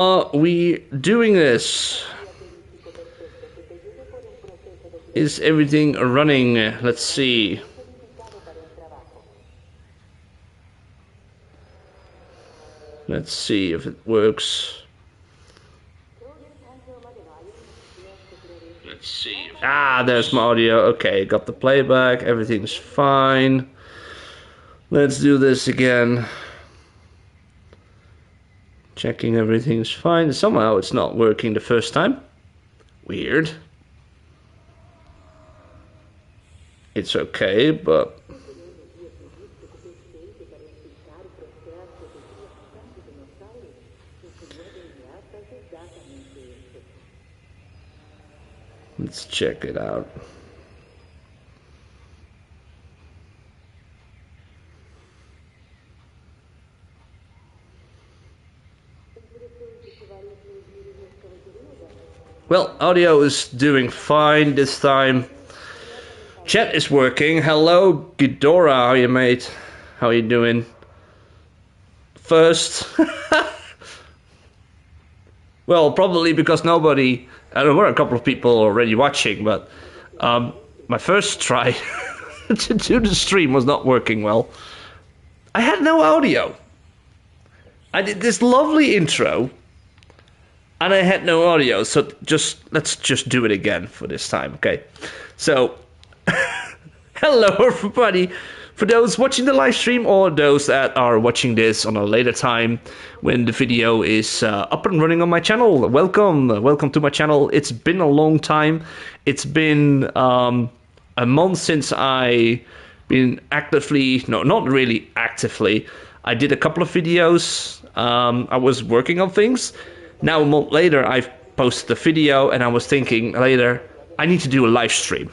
Are we doing this? Is everything running? Let's see. Let's see if it works. Let's see. There's my audio. Okay, got the playback. Everything's fine. Let's do this again. Checking everything's fine. Somehow it's not working the first time. Weird. It's okay, but let's check it out. Well, audio is doing fine this time. Chat is working. Hello, Ghidorah. How you, mate? How you doing? First. Well, probably because nobody... there were a couple of people already watching, but my first try to do the stream was not working well. I had no audio. I did this lovely intro, and I had no audio, so let's just do it again for this time, okay? So, hello everybody. For those watching the live stream or those that are watching this on a later time when the video is up and running on my channel, welcome to my channel. It's been a long time. It's been a month since I been actively, no, not really actively. I did a couple of videos. I was working on things. Now a month later, I've posted a video and I was thinking later, I need to do a live stream.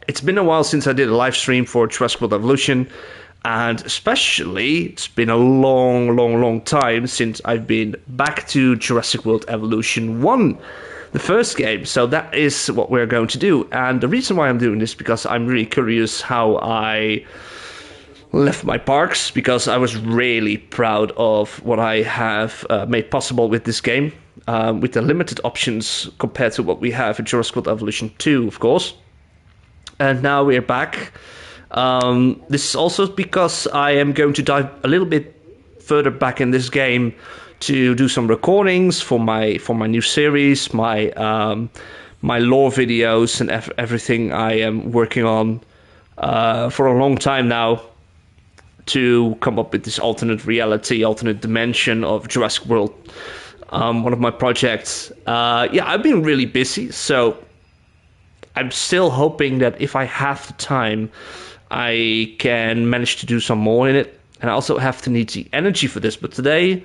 It's been a while since I did a live stream for Jurassic World Evolution, and especially it's been a long time since I've been back to Jurassic World Evolution 1, the first game. So that is what we're going to do, and the reason why I'm doing this because I'm really curious how I left my parks, because I was really proud of what I have made possible with this game, with the limited options compared to what we have in Jurassic World Evolution 2, of course. And now we're back. This is also because I am going to dive a little bit further back in this game to do some recordings for my new series, my lore videos and everything I am working on for a long time now, to come up with this alternate reality, alternate dimension of Jurassic World. One of my projects. I've been really busy, so I'm still hoping that if I have the time, I can manage to do some more in it. And I also have to need the energy for this. But today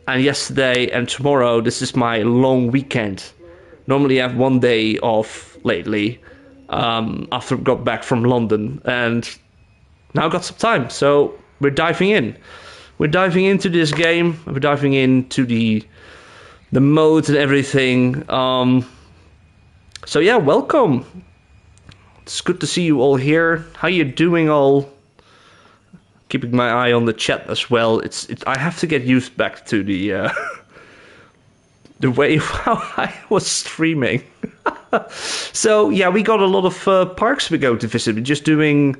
and yesterday and tomorrow, this is my long weekend. Normally I have one day off lately, after I got back from London. And now I got some time, so we're diving in. We're diving into this game. We're diving into the modes and everything. So yeah, welcome. It's good to see you all here. How you doing all? Keeping my eye on the chat as well. I have to get used back to the the way of how I was streaming. So yeah, we got a lot of parks we go to visit. We're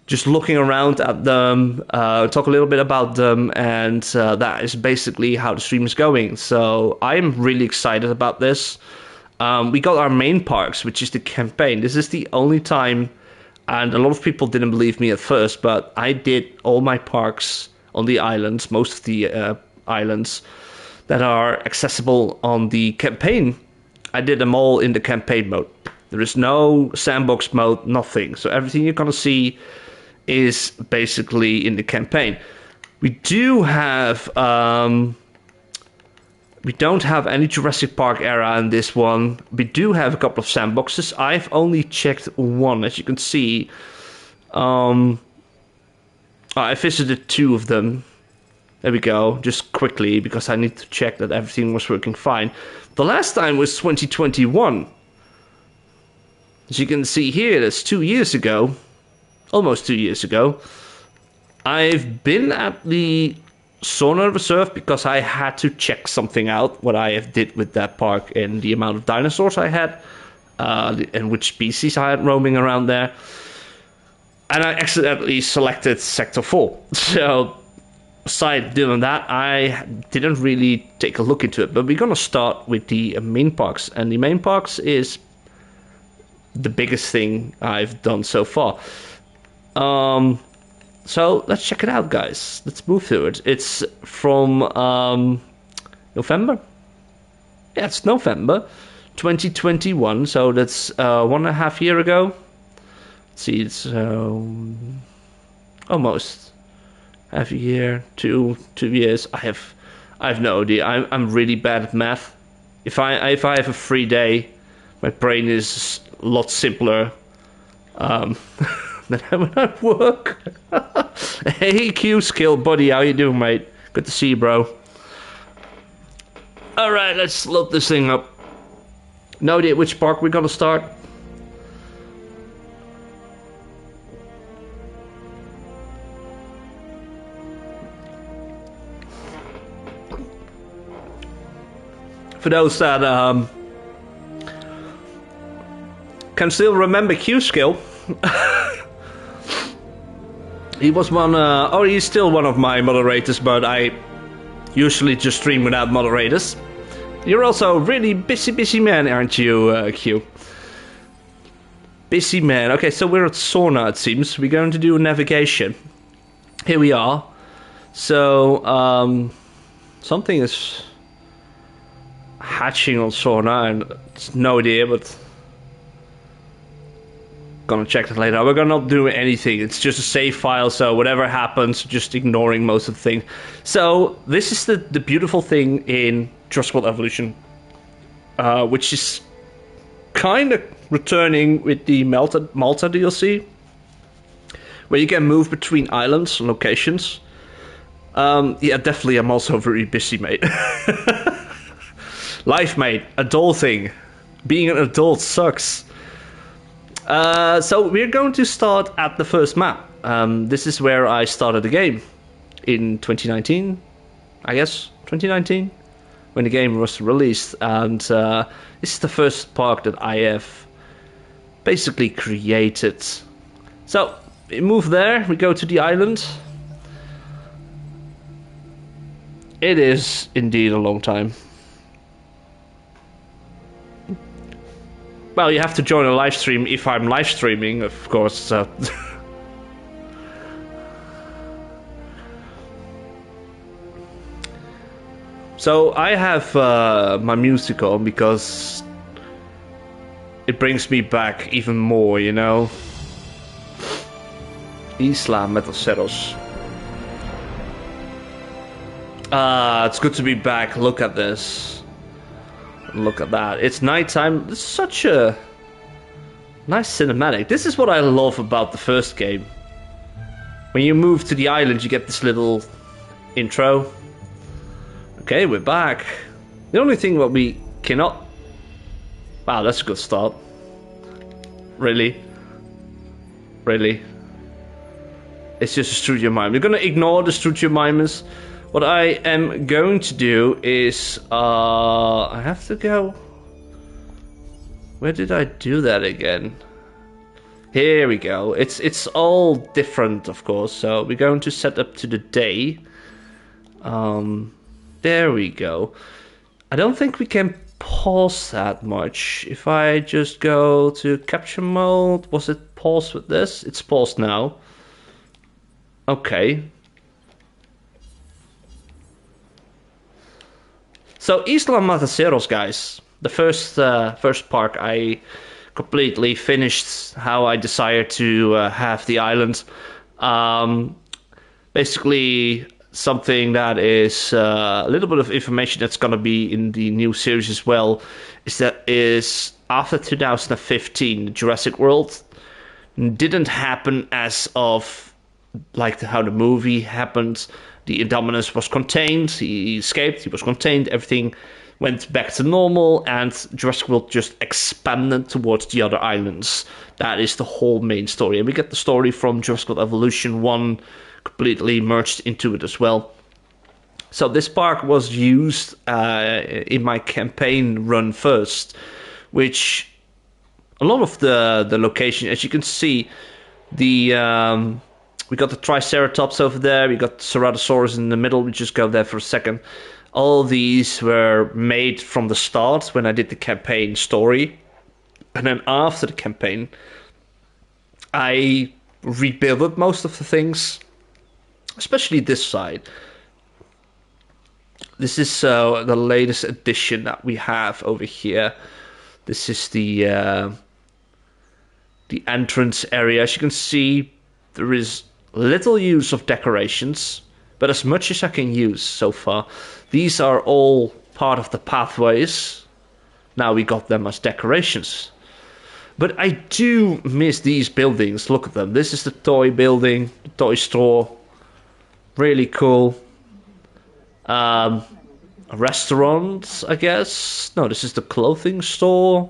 just looking around at them, talk a little bit about them, and that is basically how the stream is going. So I'm really excited about this. We got our main parks, which is the campaign. This is the only time, and a lot of people didn't believe me at first, but I did all my parks on the islands, most of the islands that are accessible on the campaign. I did them all in the campaign mode. There is no sandbox mode, nothing. So everything you're gonna see is basically in the campaign. We do have... we don't have any Jurassic Park era in this one. We do have a couple of sandboxes. I've only checked one, as you can see. I visited two of them. There we go, just quickly, because I need to check that everything was working fine. The last time was 2021. As you can see here, that's 2 years ago. Almost 2 years ago. I've been at the Sauna Reserve because I had to check something out, what I did with that park and the amount of dinosaurs I had, and which species I had roaming around there. And I accidentally selected Sector 4. So, aside doing that, I didn't really take a look into it. But we're going to start with the main parks. And the main parks is the biggest thing I've done so far. So let's check it out, guys. Let's move through it. It's from November. Yeah, it's November 2021. So that's 1.5 years ago. Let's see, it's almost half a year, 2 years. I have no idea. I'm really bad at math. If I have a free day, my brain is a lot simpler. Than when I work. Hey, Q Skill buddy, how you doing, mate? Good to see you, bro. Alright, let's load this thing up. No idea which park we're gonna start. For those that can still remember Q Skill. He was he's still one of my moderators, but I usually just stream without moderators. You're also a really busy man, aren't you, Q? Busy man. Okay, so we're at Sauna, it seems. We're going to do navigation. Here we are. So, something is hatching on Sauna, and it's no idea, but gonna check that later. We're gonna not do anything. It's just a save file, so whatever happens, just ignoring most of the thing. So this is the beautiful thing in Jurassic World Evolution, which is kind of returning with the Malta DLC, where you can move between islands and locations. Yeah, definitely. I'm also very busy, mate. Life, mate. Adulting. Being an adult sucks. So we're going to start at the first map. This is where I started the game in 2019, I guess 2019, when the game was released. And this is the first park that I have basically created. So we move there, we go to the island. It is indeed a long time. Well, you have to join a live stream if I'm live streaming, of course. So I have my music on because it brings me back even more, you know. Isla Metaceros. It's good to be back. Look at this. Look at that. It's nighttime. It's such a nice cinematic. This is what I love about the first game. When you move to the island, you get this little intro. Okay, we're back. The only thing what we cannot... Wow, that's a good start. Really? Really? It's just a studio mime. We're gonna ignore the studio mimers. What I am going to do is, I have to go... Where did I do that again? Here we go. It's all different, of course. So we're going to set up to the day. There we go. I don't think we can pause that much. If I just go to capture mode, was it paused with this? It's paused now. Okay. So Isla Mataceros, guys, the first park, I completely finished how I desired to have the island. Basically, something that is a little bit of information that's going to be in the new series as well, is after 2015, Jurassic World didn't happen as of like how the movie happened. The Indominus was contained, he escaped, he was contained, everything went back to normal, and Jurassic World just expanded towards the other islands. That is the whole main story. And we get the story from Jurassic World Evolution 1 completely merged into it as well. So this park was used in my campaign run first, which a lot of the location, as you can see, we got the Triceratops over there, we got Ceratosaurus in the middle. We just go there for a second. All these were made from the start when I did the campaign story, and then after the campaign, I rebuilt most of the things, especially this side. This is the latest edition that we have over here. This is the entrance area. As you can see, there is little use of decorations, but as much as I can use so far. These are all part of the pathways. Now we got them as decorations. But I do miss these buildings. Look at them. This is the toy building, the toy store. Really cool. A restaurant, I guess. No, this is the clothing store.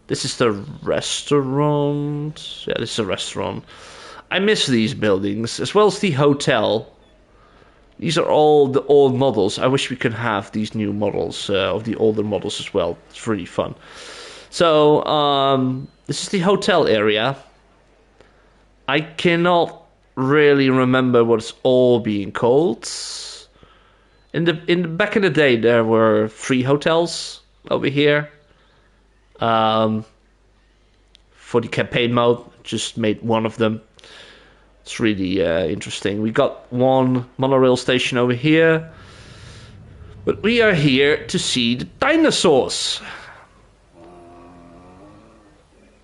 This is the restaurant. Yeah, this is a restaurant. I miss these buildings, as well as the hotel. These are all the old models. I wish we could have these new models of the older models as well. It's really fun. So, this is the hotel area. I cannot really remember what it's all being called. Back in the day, there were 3 hotels over here. For the campaign mode, just made one of them. It's really interesting. We got one monorail station over here. But we are here to see the dinosaurs.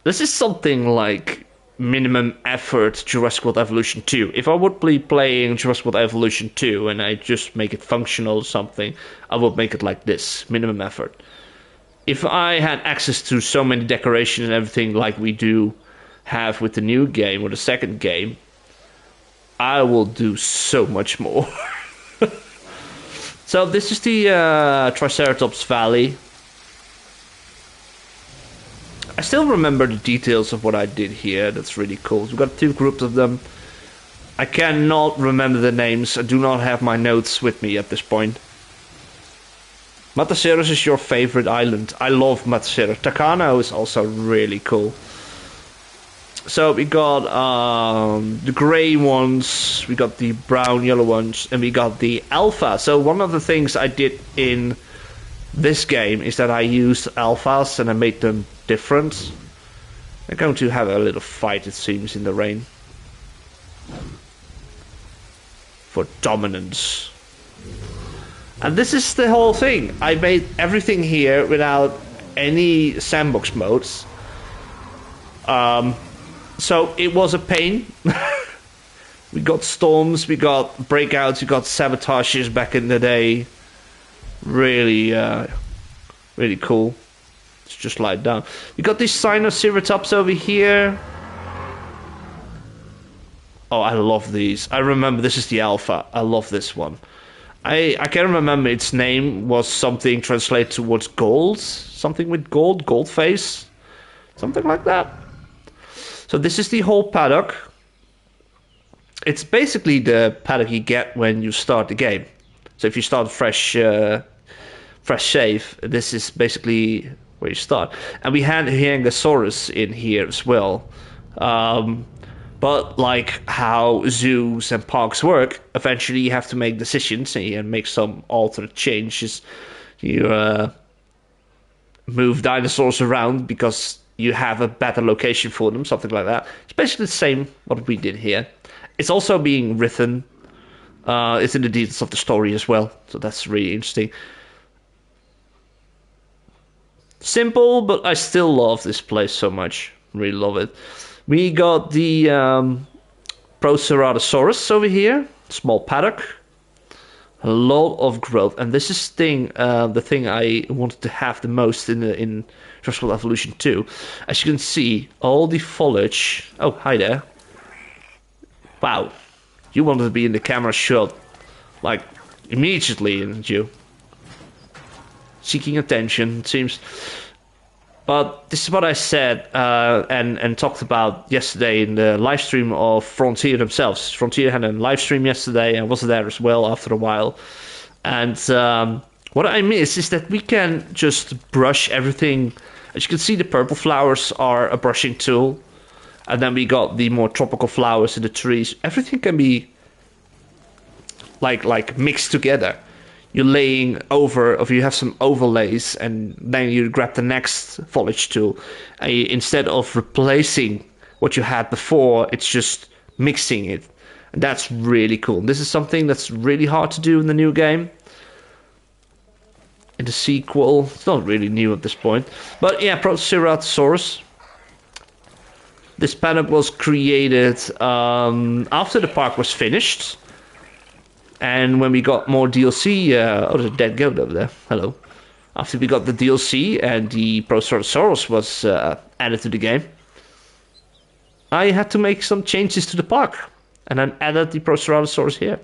This is something like minimum effort Jurassic World Evolution 2. If I would be playing Jurassic World Evolution 2 and I just make it functional or something, I would make it like this, minimum effort. If I had access to so many decorations and everything like we do have with the new game or the second game, I will do so much more. So this is the Triceratops Valley. I still remember the details of what I did here. That's really cool. We've got 2 groups of them. I cannot remember the names. I do not have my notes with me at this point. Mataceros is your favorite island. I love Mataceros. Takano is also really cool. So we got the gray ones, we got the brown, yellow ones, and we got the alpha. So one of the things I did in this game is that I used alphas and I made them different. They're going to have a little fight, it seems, in the rain. For dominance. And this is the whole thing. I made everything here without any sandbox modes. So it was a pain. We got storms, we got breakouts, we got sabotages back in the day. Really, really cool. Let's just lie down. We got these Sinoceratops over here. Oh, I love these. I remember this is the alpha. I love this one. I can't remember its name. Was something translated towards gold? Something with gold? Gold face? Something like that. So this is the whole paddock. It's basically the paddock you get when you start the game. So if you start fresh save, this is basically where you start. And we had Ankylosaurus in here as well. But like how zoos and parks work, eventually you have to make decisions and make some alternate changes. You move dinosaurs around because you have a better location for them, something like that. It's basically the same what we did here. It's also being written. It's in the details of the story as well, so that's really interesting. Simple, but I still love this place so much. Really love it. We got the Proceratosaurus over here, small paddock. A lot of growth, and this is the thing I wanted to have the most in Jurassic World Evolution 2. As you can see, all the foliage. Oh, hi there. Wow, you wanted to be in the camera shot, like immediately, didn't you? Seeking attention, it seems. But this is what I said and talked about yesterday in the live stream of Frontier themselves. Frontier had a live stream yesterday. I was there as well after a while. And what I miss is that we can just brush everything. As you can see, the purple flowers are a brushing tool. And then we got the more tropical flowers in the trees. Everything can be like mixed together. You're laying over, or you have some overlays, and then you grab the next foliage tool. And instead of replacing what you had before, it's just mixing it. And that's really cool. This is something that's really hard to do in the new game. In the sequel, it's not really new at this point. But yeah, Proceratosaurus. This paddock was created after the park was finished. And when we got more DLC... oh, there's a dead goat over there. Hello. After we got the DLC and the Proceratosaurus was added to the game, I had to make some changes to the park. And then added the Proceratosaurus here.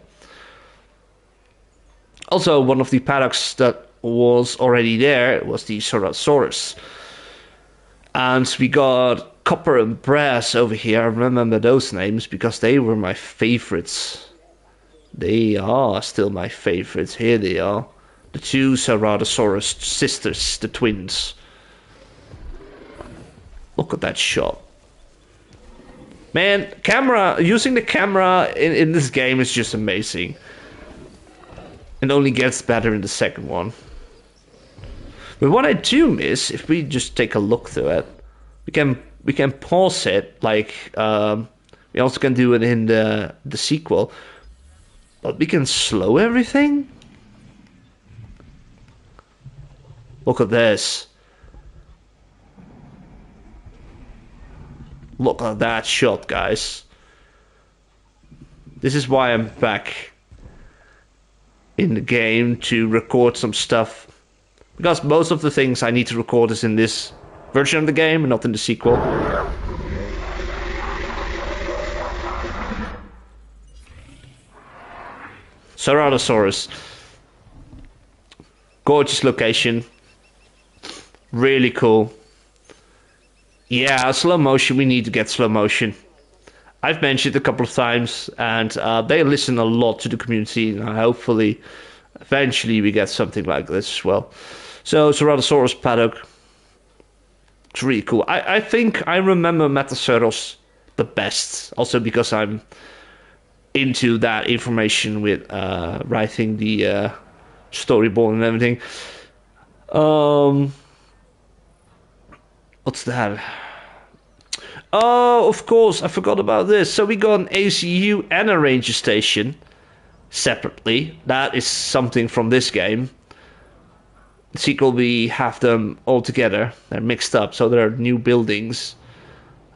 Also, one of the paddocks that was already there was the Ceratosaurus. And we got Copper and Brass over here. I remember those names because they were my favorites. They are still my favorites. Here they are. The two Ceratosaurus sisters, the twins. Look at that shot. Man, using the camera in this game is just amazing. It only gets better in the second one. But what I do miss, if we just take a look through it, we can pause it like we also can do it in the sequel. But we can slow everything? Look at this. Look at that shot, guys. This is why I'm back in the game to record some stuff. Because most of the things I need to record is in this version of the game and not in the sequel. Ceratosaurus. Gorgeous location. Really cool. Yeah, slow motion. We need to get slow motion. I've mentioned it a couple of times, and they listen a lot to the community. And hopefully, eventually, we get something like this as well. So, Ceratosaurus paddock. It's really cool. I think I remember Metaceros the best. Also because I'm into that information with writing the storyboard and everything. What's that? Oh, of course, I forgot about this. So we got an ACU and a ranger station separately. That is something from this game. The sequel, we have them all together. They're mixed up, so there are new buildings.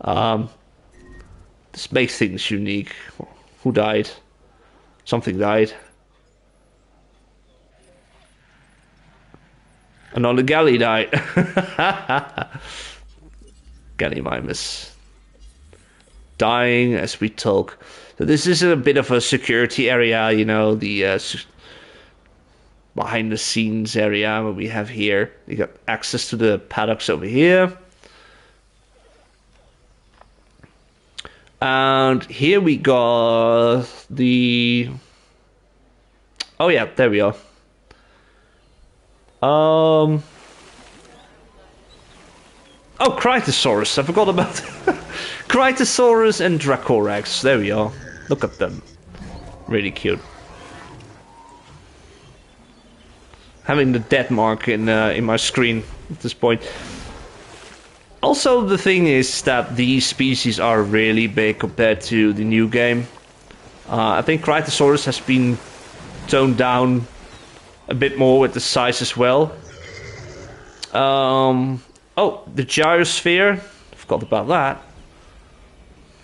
This makes things unique. Who died? Something died. Another galley died. Gallimimus. Dying as we talk. So this is a bit of a security area, you know, the behind the scenes area what we have here. You got access to the paddocks over here. And here we got the... Oh yeah, there we are. Oh, Critosaurus. I forgot about Critosaurus and Dracorax. There we are. Look at them. Really cute. Having the death mark in my screen at this point. Also, the thing is that these species are really big compared to the new game. I think Critosaurus has been toned down a bit more with the size as well. Oh, the gyrosphere. Forgot about that.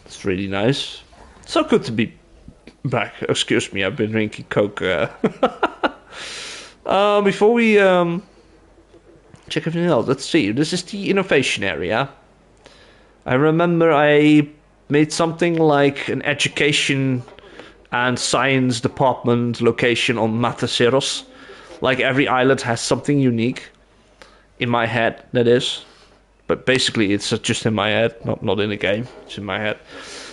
It's really nice. So good to be back. Excuse me, I've been drinking Coke. Before we check everything else, let's see. This is the innovation area. I remember I made something like an education and science department location on Mataceros. Like every island has something unique. In my head, that is. But basically it's just in my head, not in the game. It's in my head.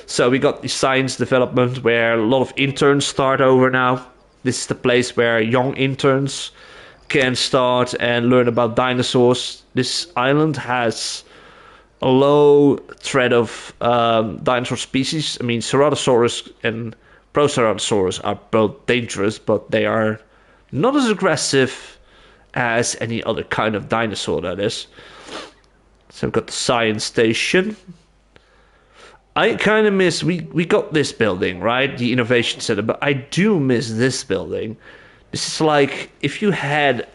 So we got the science development where a lot of interns start over now. This is the place where young interns can start and learn about dinosaurs. This island has a low threat of dinosaur species. I mean, Ceratosaurus and Proceratosaurus are both dangerous, but they are not as aggressive as any other kind of dinosaur, that is. So we've got the science station. I kind of miss, we got this building, right? The innovation center, but I do miss this building. This is like, if you had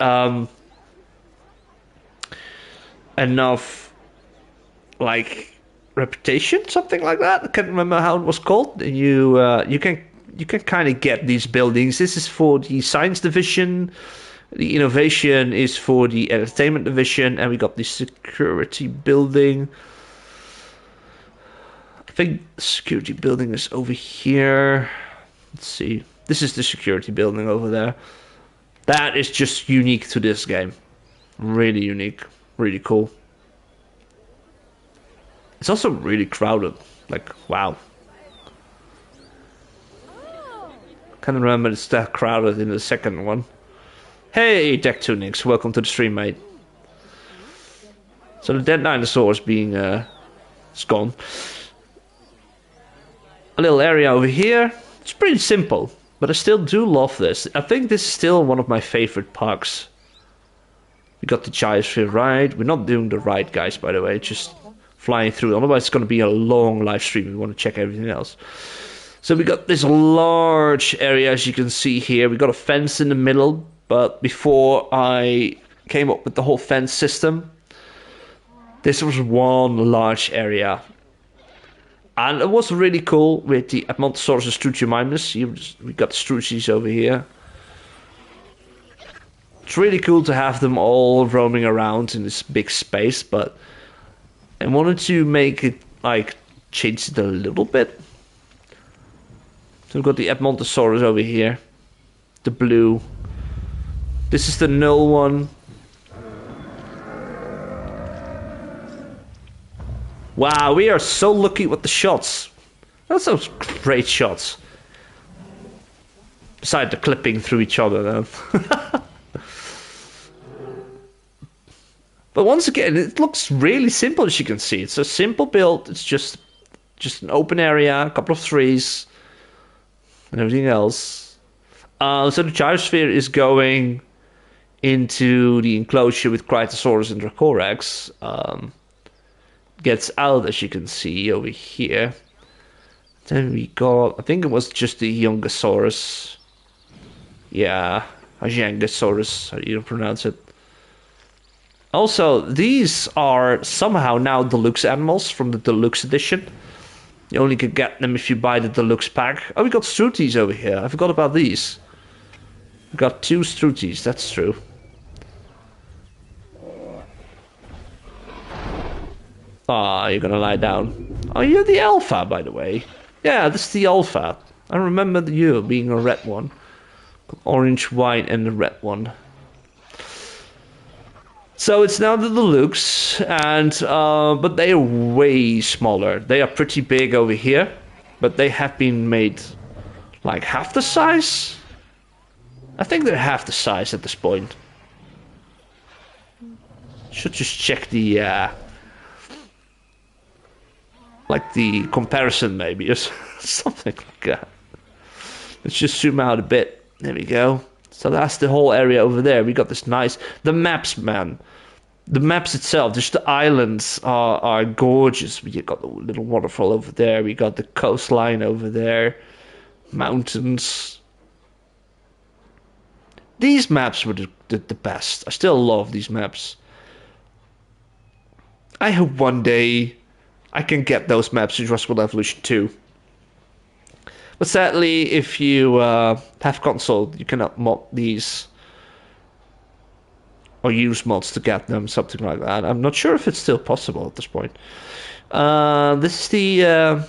enough, like, reputation, something like that. I can't remember how it was called. You can kind of get these buildings. This is for the science division. The innovation is for the entertainment division, and we got the security building. I think the security building is over here. Let's see. This is the security building over there. That is just unique to this game. Really unique. Really cool. It's also really crowded. Like, wow. Can't remember it's that crowded in the second one. Hey, Deck Tunix, welcome to the stream, mate. So the dead dinosaur is being it's gone. A little area over here. It's pretty simple, but I still do love this. I think this is still one of my favorite parks. We got the Gyrosphere ride. We're not doing the ride, guys, by the way. Just flying through. Otherwise, it's going to be a long live stream. We want to check everything else. So we got this large area, as you can see here. We got a fence in the middle, but before I came up with the whole fence system, this was one large area. And it was really cool with the Edmontosaurus and Struthiomimus. We got the Struthis over here. It's really cool to have them all roaming around in this big space, but I wanted to make it, like, change it a little bit. So we've got the Edmontosaurus over here. The blue. This is the null one. Wow, we are so lucky with the shots. That's some great shots. Besides the clipping through each other, though. But once again, it looks really simple, as you can see. It's a simple build. It's just an open area, a couple of trees, and everything else. So the gyrosphere is going into the enclosure with Critosaurus and Dracorax. Gets out, as you can see over here. Then we got, I think it was just the Yungosaurus. Yeah, Ajangosaurus, how do you pronounce it? Also, these are somehow now deluxe animals from the deluxe edition. You only can get them if you buy the deluxe pack. Oh, we got Struthis over here. I forgot about these. We got 2 Struthis, that's true. Ah, you're gonna lie down. Oh, you're the alpha, by the way. Yeah, this is the alpha. I remember you being a red one. Orange, white, and the red one. So it's now the deluxe, and but they are way smaller. They are pretty big over here, but they have been made like half the size. I think they're half the size at this point. Should just check the like the comparison maybe, or something like that. Let's just zoom out a bit. There we go. So that's the whole area over there. We got this nice, the maps, man. The maps itself, just the islands are gorgeous. We got the little waterfall over there. We got the coastline over there. Mountains. These maps were the best. I still love these maps. I hope one day I can get those maps in Jurassic World Evolution 2. But sadly, if you have console, you cannot mod these. Or use mods to get them, something like that. I'm not sure if it's still possible at this point. This is the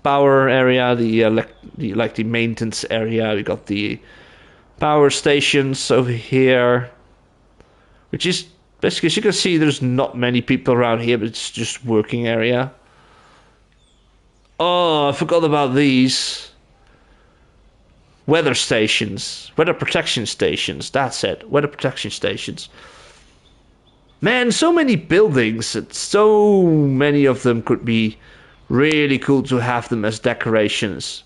power area, the maintenance area. We got the power stations over here, which is basically, as you can see, there's not many people around here, but it's just working area. Oh, I forgot about these. weather stations, weather protection stations. That's it, weather protection stations. Man, so many buildings, and so many of them could be really cool to have them as decorations.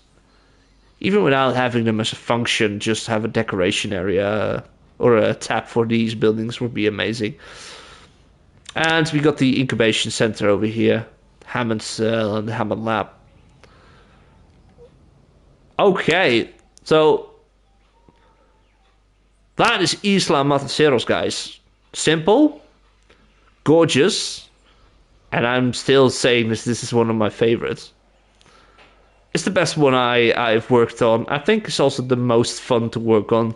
Even without having them as a function, just have a decoration area or a tab for these buildings would be amazing. And we got the incubation center over here. Hammond Cell and the Hammond Lab. Okay, so that is Isla Mataceros, guys. Simple, gorgeous, and I'm still saying this is one of my favorites. It's the best one I've worked on. I think it's also the most fun to work on.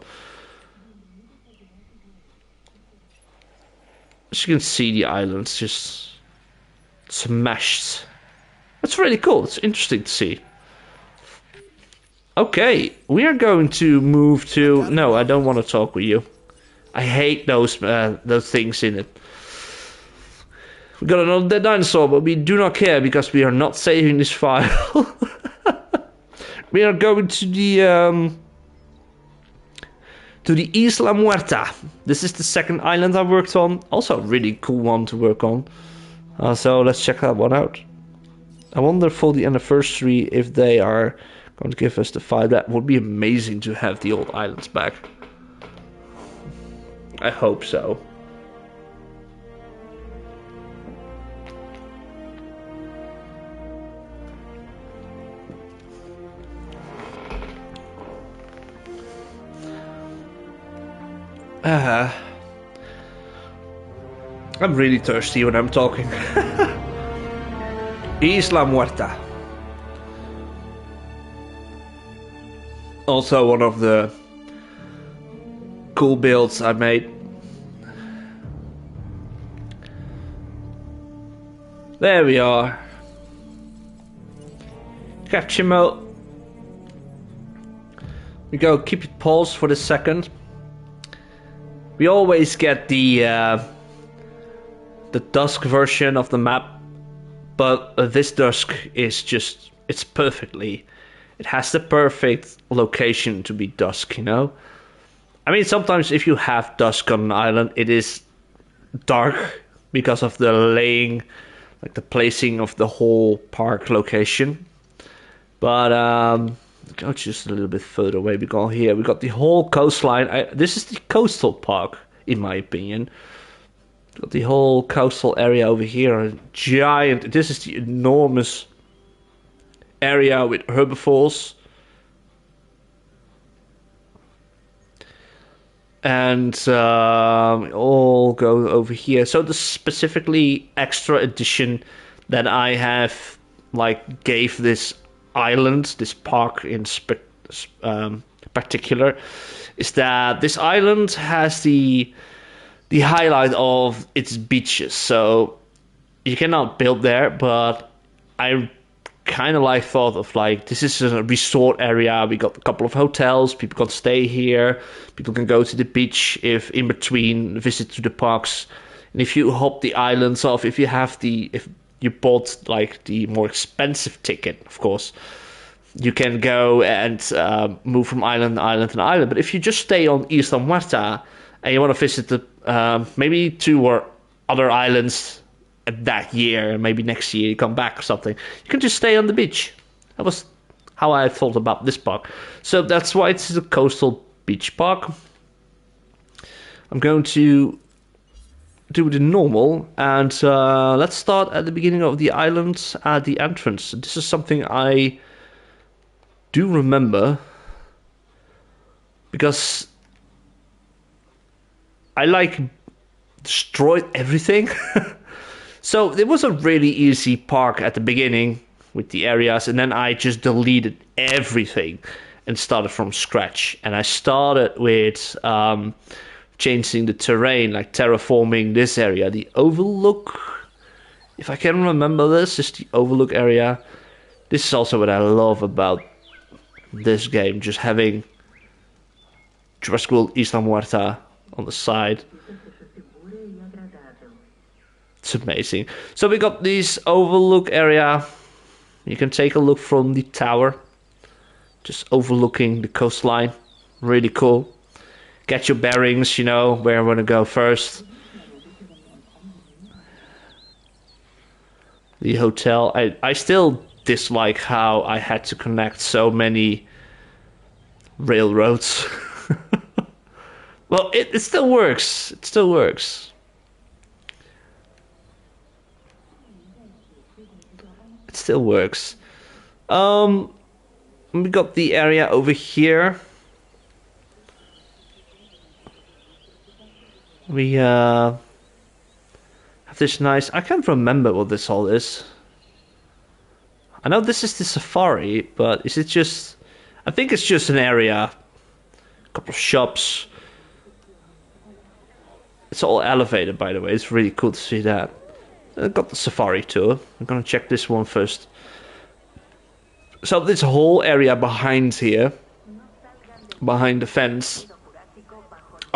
As you can see, the island's just smashed. That's really cool. It's interesting to see. Okay, we are going to move to... No, I don't want to talk with you. I hate those things in it. We got another dead dinosaur, but we do not care because we are not saving this file. We are going to the Isla Muerta. This is the second island I worked on. Also a really cool one to work on. So let's check that one out. I wonder for the anniversary if they are going to give us the file. That would be amazing to have the old islands back. I hope so. I'm really thirsty when I'm talking. Isla Muerta. Also one of the cool builds I made. There we are. Capture mode. We go keep it paused for the second. We always get the dusk version of the map, but this dusk is just, it's perfectly, it has the perfect location to be dusk, you know? I mean, sometimes if you have dusk on an island, it is dark because of the laying, like the placing of the whole park location. But go just a little bit further away. We go here. We got the whole coastline. This is the coastal park, in my opinion. Got the whole coastal area over here. A giant. This is the enormous area with herbivores. And we all go over here. So the specifically extra edition that I have, like, gave this island, this park in particular, is that this island has the highlight of its beaches. So you cannot build there, but I kind of like thought of like, this is a resort area. We got a couple of hotels. People can stay here. People can go to the beach if in between visit to the parks. And if you hop the islands off, if you bought like the more expensive ticket, of course, you can go and move from island to island to island. But if you just stay on Isla Muerta and you want to visit the maybe 2 or other islands that year, and maybe next year you come back or something, you can just stay on the beach. That was how I thought about this park. So that's why it's a coastal beach park. I'm going to do the normal, and let's start at the beginning of the island at the entrance. This is something I do remember because I like destroyed everything. So it was a really easy park at the beginning with the areas, and then I just deleted everything and started from scratch. And I started with changing the terrain, like terraforming this area. The overlook, if I can remember, this is the overlook area. This is also what I love about this game, just having Jurassic World Isla Muerta on the side. It's amazing. So we got this overlook area. You can take a look from the tower. just overlooking the coastline. Really cool. Get your bearings, you know, where I want to go first. The hotel. I still dislike how I had to connect so many railroads. Well, it still works. It still works. It still works. We got the area over here. We have this nice. I can't remember what this all is. I know this is the safari, but is it just? I think it's just an area. A couple of shops. It's all elevated, by the way. It's really cool to see that. I got the safari tour. I'm gonna check this one first. So this whole area behind here, behind the fence,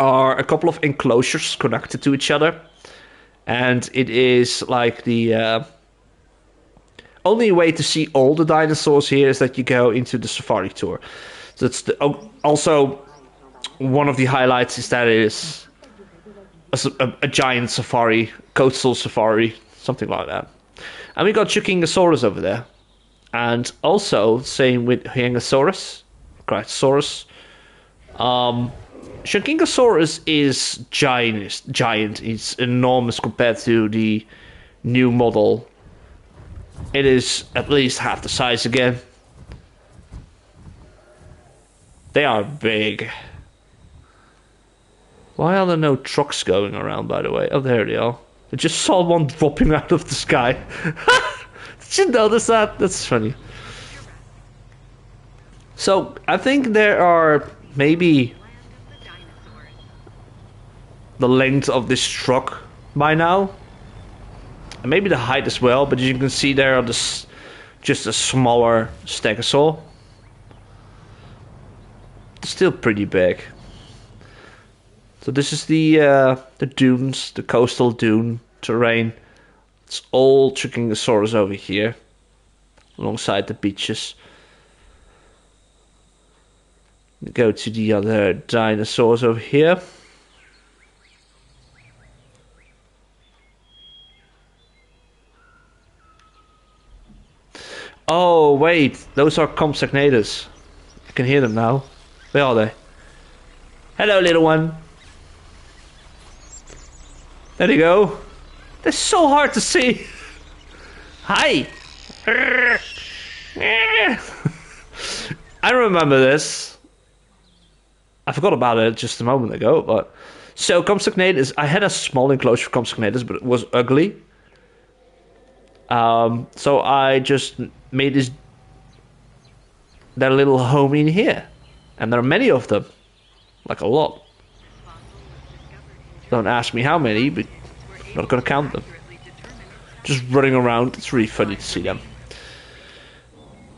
are a couple of enclosures connected to each other. And it is like the only way to see all the dinosaurs here is that you go into the safari tour. So it's also one of the highlights is that it is a giant safari, coastal safari, something like that. And we got Chukingosaurus over there. And also, same with Hyangosaurus, Cryosaurus. Chukingosaurus is giant. It's enormous compared to the new model. It is at least half the size again. They are big. Why are there no trucks going around, by the way? Oh, there they are. I just saw one dropping out of the sky. Did you notice that? That's funny. So, I think there are maybe the length of this truck by now. And maybe the height as well, but as you can see there are just a smaller stegosaur. It's still pretty big. So this is the dunes, the coastal dune terrain. It's all Chukingosaurus over here, alongside the beaches. We go to the other dinosaurs over here. Oh wait, those are Compsognathus. I can hear them now. Where are they? Hello, little one. There you go. They're so hard to see. Hi. I remember this. I forgot about it just a moment ago, but so Compsognathus. I had a small enclosure for Compsognathus, but it was ugly. So I just made their little home in here, and there are many of them, like a lot. Don't ask me how many, but I'm not gonna count them. Just running around, it's really funny to see them.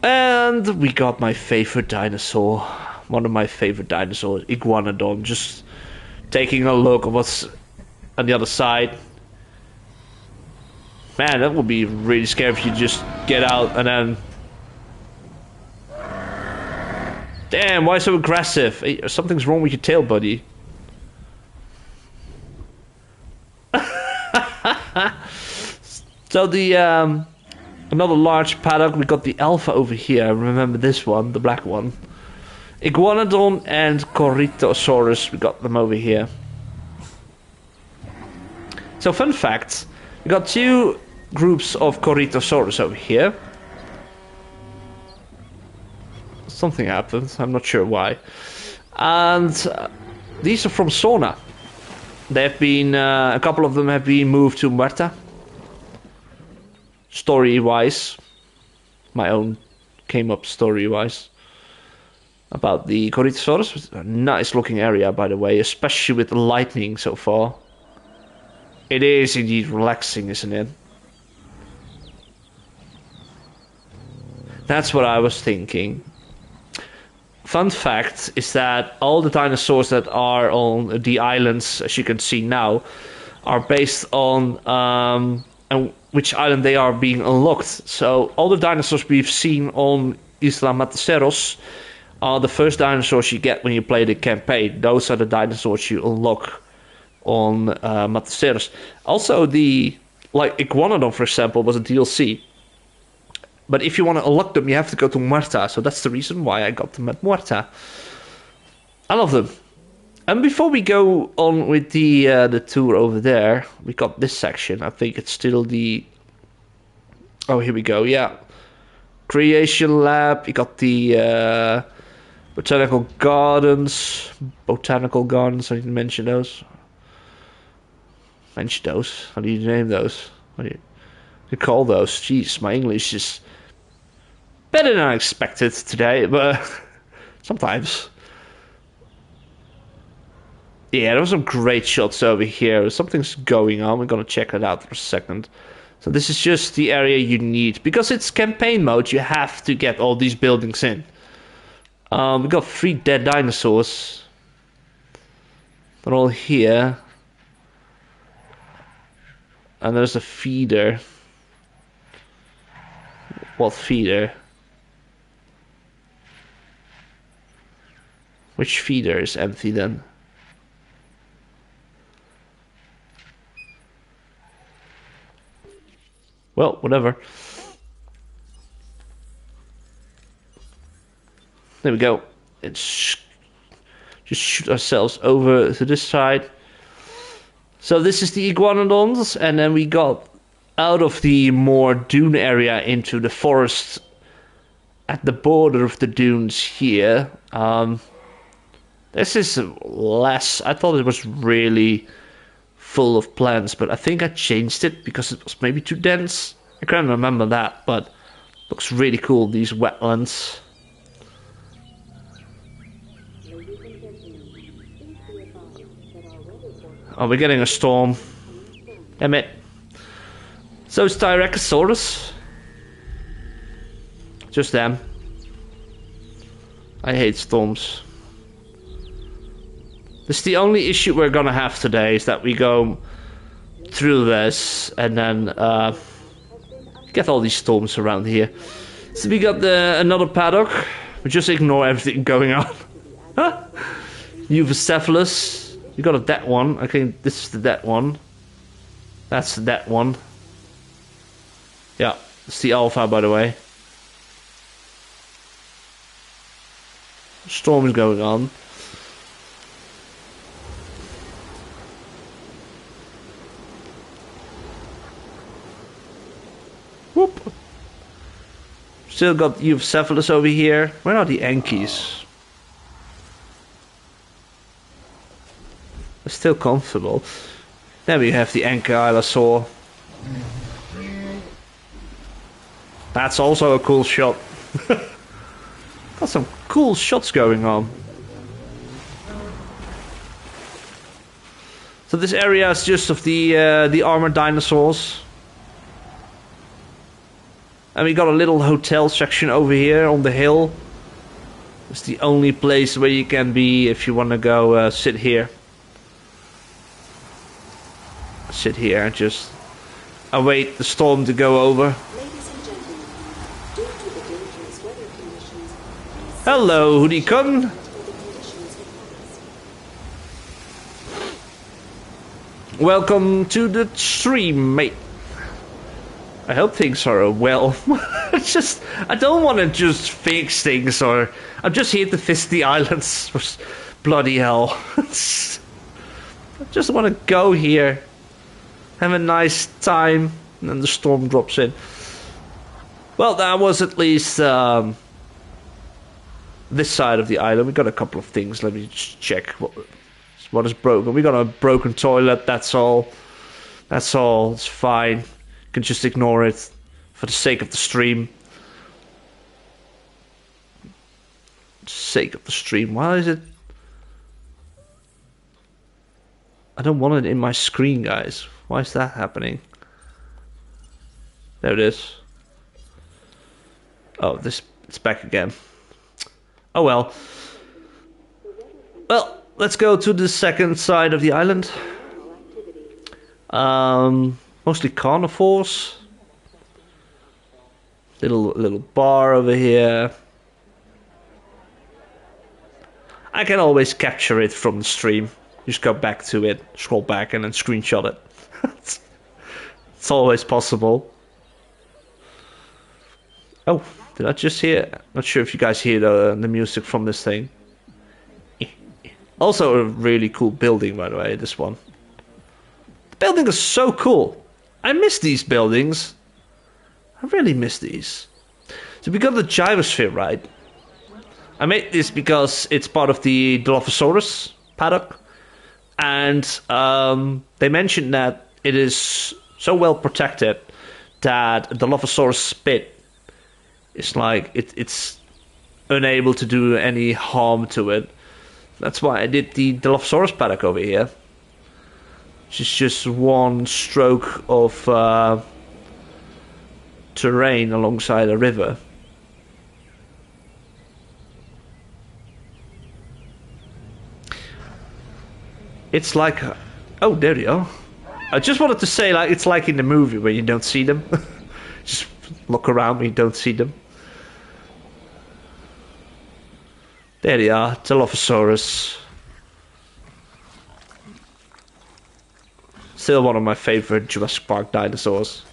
And we got my favorite dinosaur, one of my favorite dinosaurs, Iguanodon, just taking a look at what's on the other side. Man, that would be really scary if you just get out and then... Damn, why so aggressive? Hey, something's wrong with your tail, buddy. So the another large paddock, we got the alpha over here. Remember this one, the black one. Iguanodon and Corythosaurus, we got them over here. So fun fact, we got two groups of Corythosaurus over here. Something happened, I'm not sure why. And these are from Sauna. They have been, a couple of them have been moved to Muerta. Story-wise, my own came up story-wise about the Corythosaurus. It's a nice-looking area, by the way, especially with the lightning so far. It is indeed relaxing, isn't it? That's what I was thinking. Fun fact is that all the dinosaurs that are on the islands, as you can see now, are based on which island they are being unlocked. So all the dinosaurs we've seen on Isla Mataceros are the first dinosaurs you get when you play the campaign. Those are the dinosaurs you unlock on Mataceros. Also, the like Iguanodon, for example, was a DLC. But if you want to unlock them, you have to go to Muerta. So that's the reason why I got them at Muerta. I love them. And before we go on with the tour over there, we got this section. I think it's still the... Oh, here we go. Yeah. Creation Lab. You got the Botanical Gardens. Botanical Gardens. I didn't mention those. Mention those? How do you name those? What do you call those? Jeez, my English is better than I expected today, but sometimes. Yeah, there were some great shots over here. Something's going on. We're gonna check it out for a second. So this is just the area you need. Because it's campaign mode, you have to get all these buildings in. We got 3 dead dinosaurs. They're all here. And there's a feeder. What feeder? Which feeder is empty then? Well, whatever. There we go. It's just shoot ourselves over to this side. So this is the Iguanodons, and then we got out of the more dune area into the forest at the border of the dunes here. This is less... I thought it was really full of plants, but I think I changed it because it was maybe too dense. I can't remember that, but looks really cool, these wetlands. Oh, we're getting a storm. Damn it. So it's Tyrannosaurus. Just them. I hate storms. This is the only issue we're gonna have today, is that we go through this and then get all these storms around here. So we got another paddock. We just ignore everything going on. Eucephalus. You got a dead one. I think this is the dead one. That's the dead one. Yeah, it's the alpha, by the way. Storm is going on. Whoop. Still got Eucephalus over here. Where are the Ankies? They're still comfortable. Then we have the Ankylosaur. That's also a cool shot. Got some cool shots going on. So this area is just of the armored dinosaurs. And we got a little hotel section over here on the hill. It's the only place where you can be if you want to go sit here. Sit here and just await the storm to go over. Ladies and gentlemen, due to the dangerous weather conditions, Hello, Hoodie-kun. until the conditions have passed. Welcome to the stream, mate. I hope things are well. It's just, I don't want to just fix things, or I'm just here to visit the islands. Bloody hell. I just want to go here, have a nice time, and then the storm drops in. Well, that was at least this side of the island. We got a couple of things. Let me just check what is broken. We got a broken toilet. That's all. That's all. It's fine. Can just ignore it for the sake of the stream. Sake of the stream. Why is it? I don't want it in my screen, guys. Why is that happening? There it is. Oh, it's back again. Oh well. Well, let's go to the second side of the island. Mostly carnivores. Little bar over here. I can always capture it from the stream. Just go back to it, scroll back, and then screenshot it. It's always possible. Oh, did I just hear? Not sure if you guys hear the music from this thing. Also a really cool building, by the way, this one. The building is so cool. I miss these buildings. I really miss these. So we got the gyrosphere right. I made this because it's part of the Dilophosaurus paddock. And they mentioned that it is so well protected that the Dilophosaurus spit is like it's unable to do any harm to it. That's why I did the Dilophosaurus paddock over here. Which is just one stroke of terrain alongside a river. It's like... Oh, there you are. I just wanted to say, like, it's like in the movie where you don't see them. Just look around when you don't see them. There they are, Dilophosaurus. Still one of my favorite Jurassic Park dinosaurs.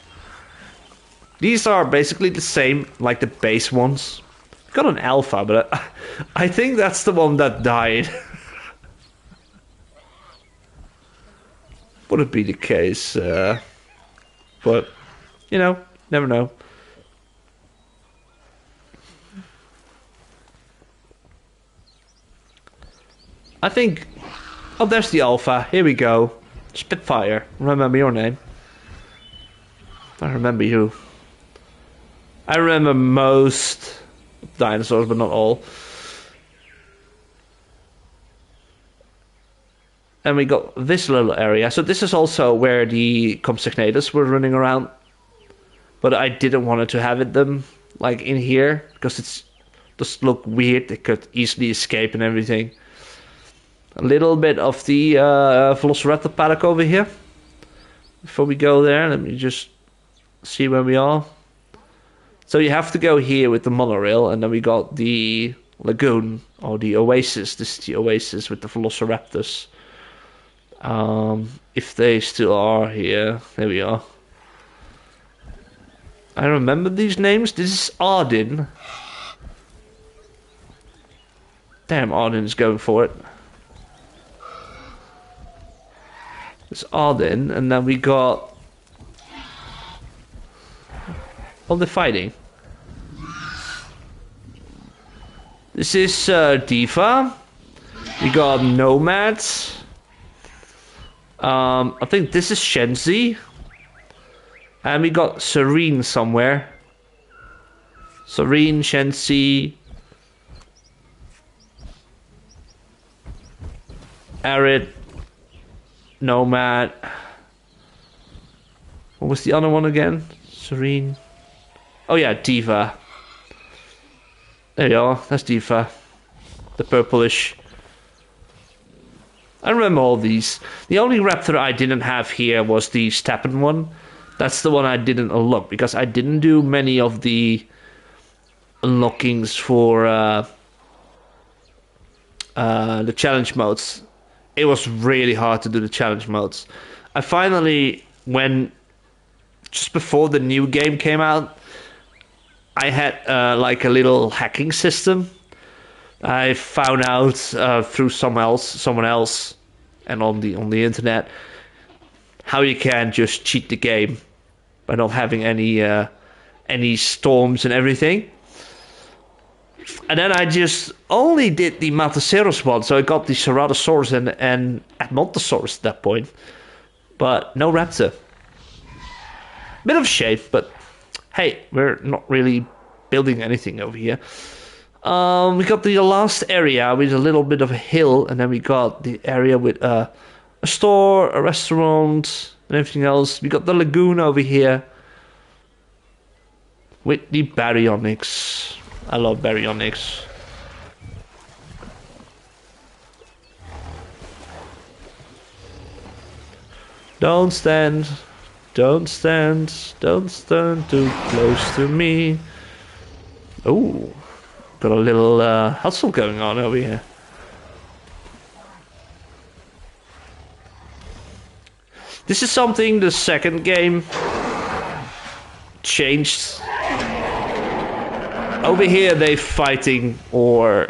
These are basically the same, like the base ones. Got an alpha, but I think that's the one that died. Would it be the case? But, you know, never know. I think... Oh, there's the alpha. Here we go. Spitfire. Remember your name. I remember you. I remember most dinosaurs, but not all. And we got this little area. So this is also where the Compsognathus were running around. But I didn't want to have them like in here because it's just look weird. They could easily escape and everything. A little bit of the Velociraptor paddock over here. Before we go there, let me just see where we are. So you have to go here with the monorail, and then we got the lagoon or the oasis. This is the oasis with the Velociraptors. If they still are here, there we are. I remember these names. This is Arden. Damn, Arden is going for it. It's Arden, and then we got... Oh, they're fighting. This is Diva. We got Nomads. I think this is Shenzi. And we got Serene somewhere. Serene, Shenzi. Arid. Nomad. What was the other one again? Serene. Oh yeah, Diva. There you are. That's Diva. The purplish. I remember all these. The only raptor I didn't have here was the Stappen one. That's the one I didn't unlock because I didn't do many of the unlockings for the challenge modes. It was really hard to do the challenge modes. I finally, when just before the new game came out, I had like a little hacking system. I found out through someone else, and on the internet, how you can just cheat the game by not having any storms and everything. And then I just only did the Mataceros one, so I got the Ceratosaurus and Edmontosaurus at that point. But no raptor. Bit of shame, but hey, we're not really building anything over here. We got the last area with a little bit of a hill, and then we got the area with a store, a restaurant, and everything else. We got the lagoon over here with the baryonyx. I love baryonyx. Don't stand too close to me. Oh, got a little hustle going on over here. This is something the second game changed. Over here they fighting or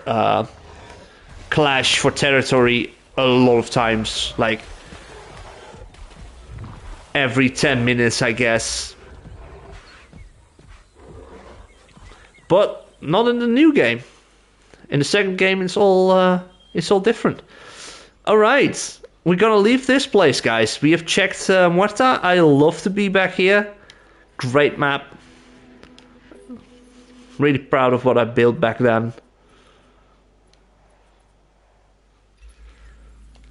clash for territory a lot of times, like every 10 minutes, I guess. But not in the new game. In the second game, it's all different. All right, we're gonna leave this place, guys. We have checked Muerta. I love to be back here. Great map. Really proud of what I built back then.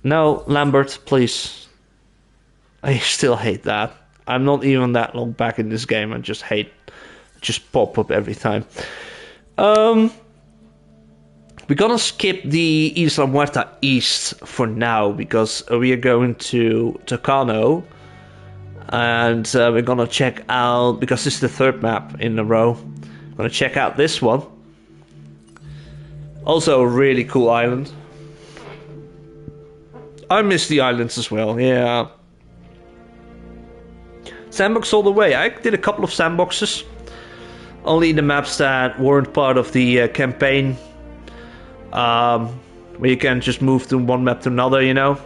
No, Lambert, please. I still hate that. I'm not even that long back in this game. I just pop up every time. We're gonna skip the Isla Muerta East for now because we are going to Tucano, and we're gonna check out, because this is the third map in a row. I'm gonna check out this one. Also a really cool island. I miss the islands as well, yeah. Sandbox all the way. I did a couple of sandboxes. Only the maps that weren't part of the campaign. Where you can just move from one map to another, you know.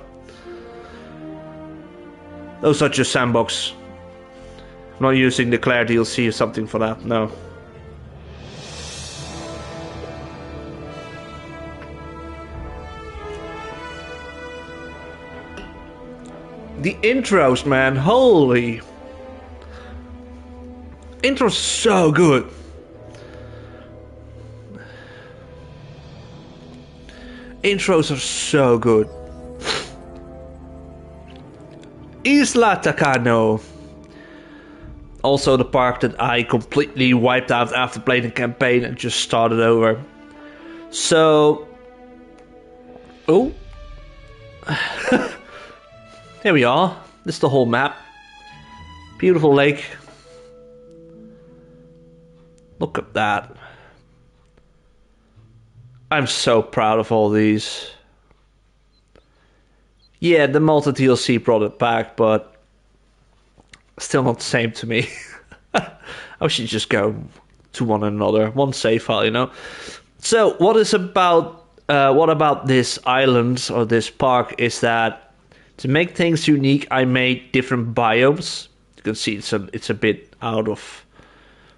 Those are just sandbox. I'm not using the Claire DLC or something for that, no. The intros, man, holy. Intro's so good. Intros are so good. Isla Tucano. Also the park that I completely wiped out after playing the campaign and just started over. So... Oh. Here we are. This is the whole map. Beautiful lake. Look at that. I'm so proud of all these. Yeah, the Malta DLC brought it back, but still not the same to me. I should just go to one another. One save file, you know. So, what about this island or this park is that to make things unique, I made different biomes. You can see it's a bit out of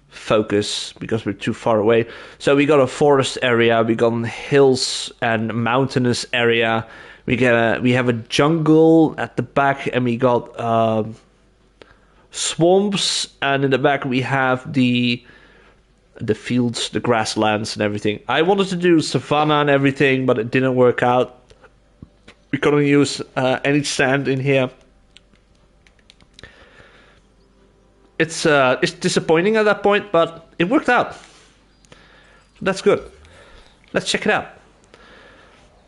focus because we're too far away. So we got a forest area, we got hills and mountainous area. We have a jungle at the back, and we got swamps, and in the back we have the fields, the grasslands and everything. I wanted to do savanna and everything, but it didn't work out. We couldn't use any sand in here. It's disappointing at that point, but it worked out. That's good. Let's check it out.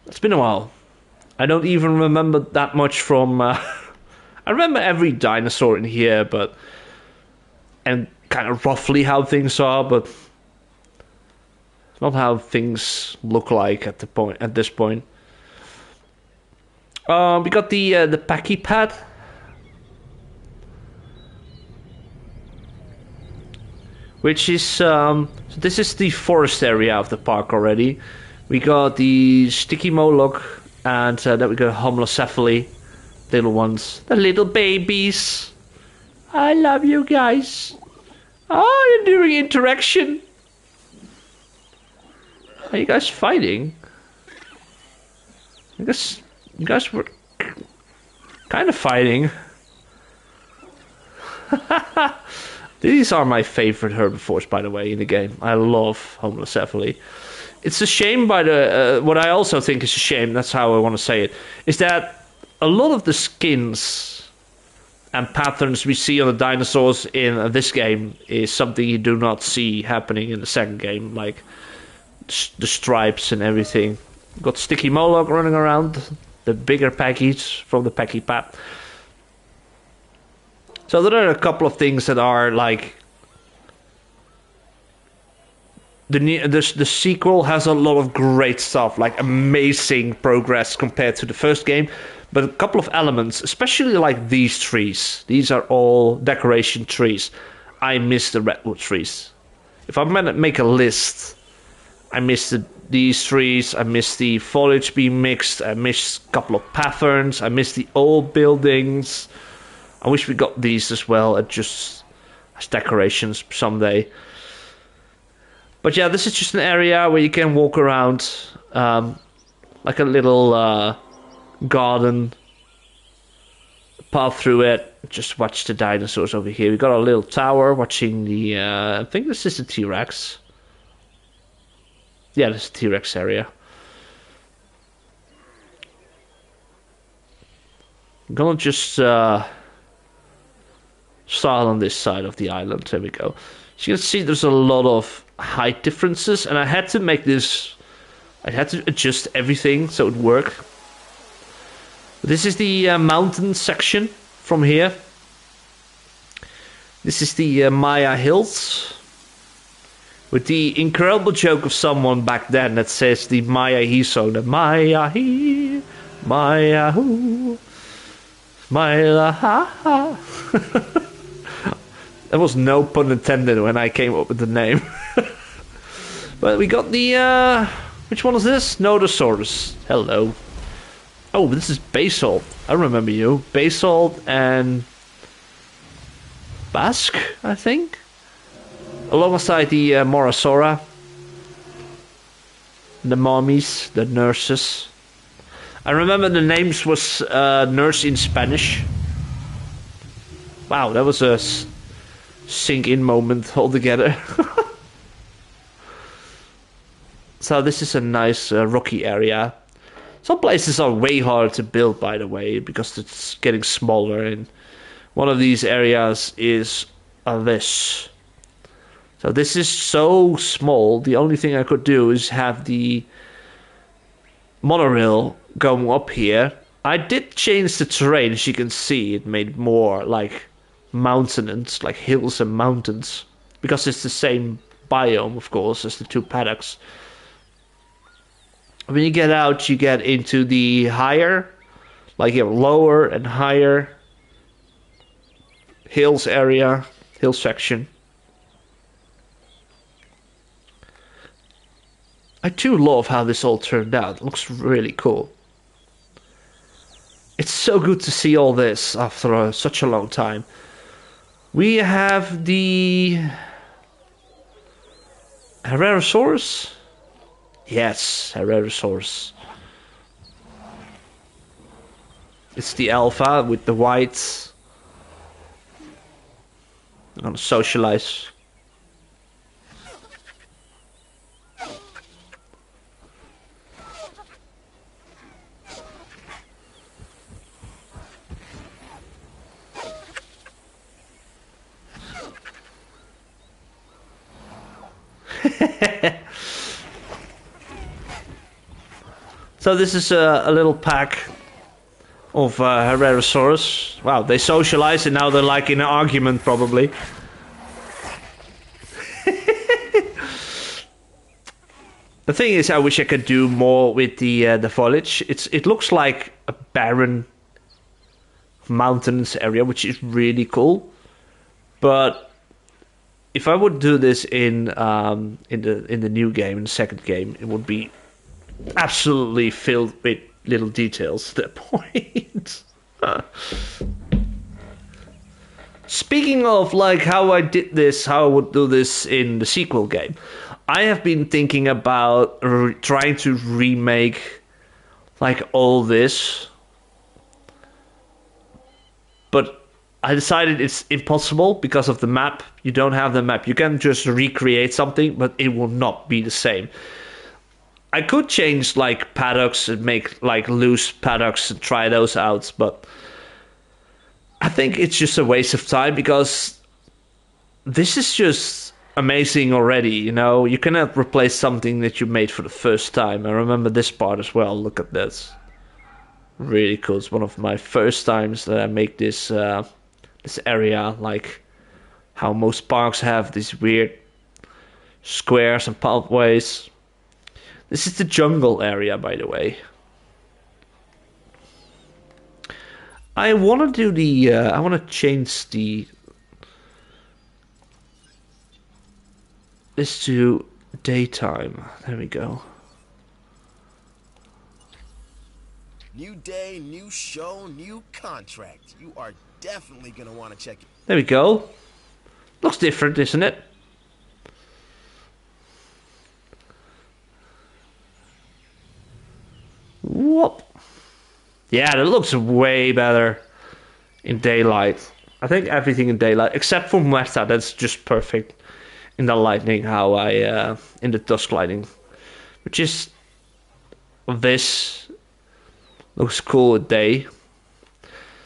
It's been a while. I don't even remember that much from... I remember every dinosaur in here, and kind of roughly how things are, but not how things look like at this point. We got the Packy Pad. Which is, so this is the forest area of the park already. We got the Sticky Moloch, and then we got Homlocephaly, little ones. The little babies. I love you guys. Oh, you're doing interaction. Are you guys fighting? I guess you guys were kind of fighting. These are my favorite herbivores, by the way, in the game. I love Homlocephaly. It's a shame what I also think is a shame, that's how I want to say it, is that a lot of the skins and patterns we see on the dinosaurs in this game is something you do not see happening in the second game, like the stripes and everything. Got Sticky Moloch running around, the bigger package from the Packy Pad. So there are a couple of things that are like the sequel has a lot of great stuff, like amazing progress compared to the first game. But a couple of elements, especially like these trees. These are all decoration trees. I miss the redwood trees. If I'm gonna make a list, I miss these trees. I miss the foliage being mixed. I miss a couple of patterns. I miss the old buildings. I wish we got these as well, just as decorations someday. But yeah, this is just an area where you can walk around, like a little garden, path through it, just watch the dinosaurs over here. We got a little tower watching the, I think this is the T-Rex. Yeah, this is the T-Rex area. I'm gonna just start on this side of the island. There we go. So you can see there's a lot of height differences, and I had to make this, I had to adjust everything so it would work. This is the mountain section from here. This is the Maya Hills, with the incredible joke of someone back then that says the Maya He song, the Maya He, Maya Hu, Maya Ha Ha. There was no pun intended when I came up with the name. But we got the, which one is this? Nodosaurus. Hello. Oh, this is Basalt. I remember you. Basalt and Basque, I think? Alongside the Morasaura. The mommies, the nurses. I remember the names was nurse in Spanish. Wow, that was a sink-in moment altogether. So this is a nice rocky area. Some places are way harder to build, by the way, because it's getting smaller. And one of these areas is this. So this is so small. The only thing I could do is have the monorail going up here. I did change the terrain, as you can see. It made more like mountainous, like hills and mountains, because it's the same biome, of course, as the two paddocks. When you get out, you get into the higher, like your lower and higher hills area, hill section. I do love how this all turned out. It looks really cool. It's so good to see all this after such a long time. We have the Herrerasaurus. Yes, Herrerasaurus. It's the alpha with the whites. I'm gonna socialize. So this is a little pack of Herrerasaurus. Wow, they socialize and now they're like in an argument probably. The thing is, I wish I could do more with the foliage. It looks like a barren mountains area, which is really cool. But if I would do this in the new game, in the second game, it would be absolutely filled with little details at that point. Speaking of like how I did this, how I would do this in the sequel game, I have been thinking about trying to remake like all this, but I decided it's impossible because of the map. You don't have the map. You can just recreate something, but it will not be the same. I could change like paddocks and make like loose paddocks and try those out, but I think it's just a waste of time because this is just amazing already, you know? You cannot replace something that you made for the first time. I remember this part as well. Look at this. Really cool. It's one of my first times that I make this this area, like how most parks have this weird squares and pathways. This is the jungle area, by the way. I want to do the. I want to change the. This to daytime. There we go. New day, new show, new contract. You are definitely gonna want to check it. There we go. Looks different, isn't it? Whoop. Yeah, that looks way better in daylight. I think everything in daylight, except for Meta, that's just perfect in the lightning. How I in the dusk lighting, which is this looks cool at day.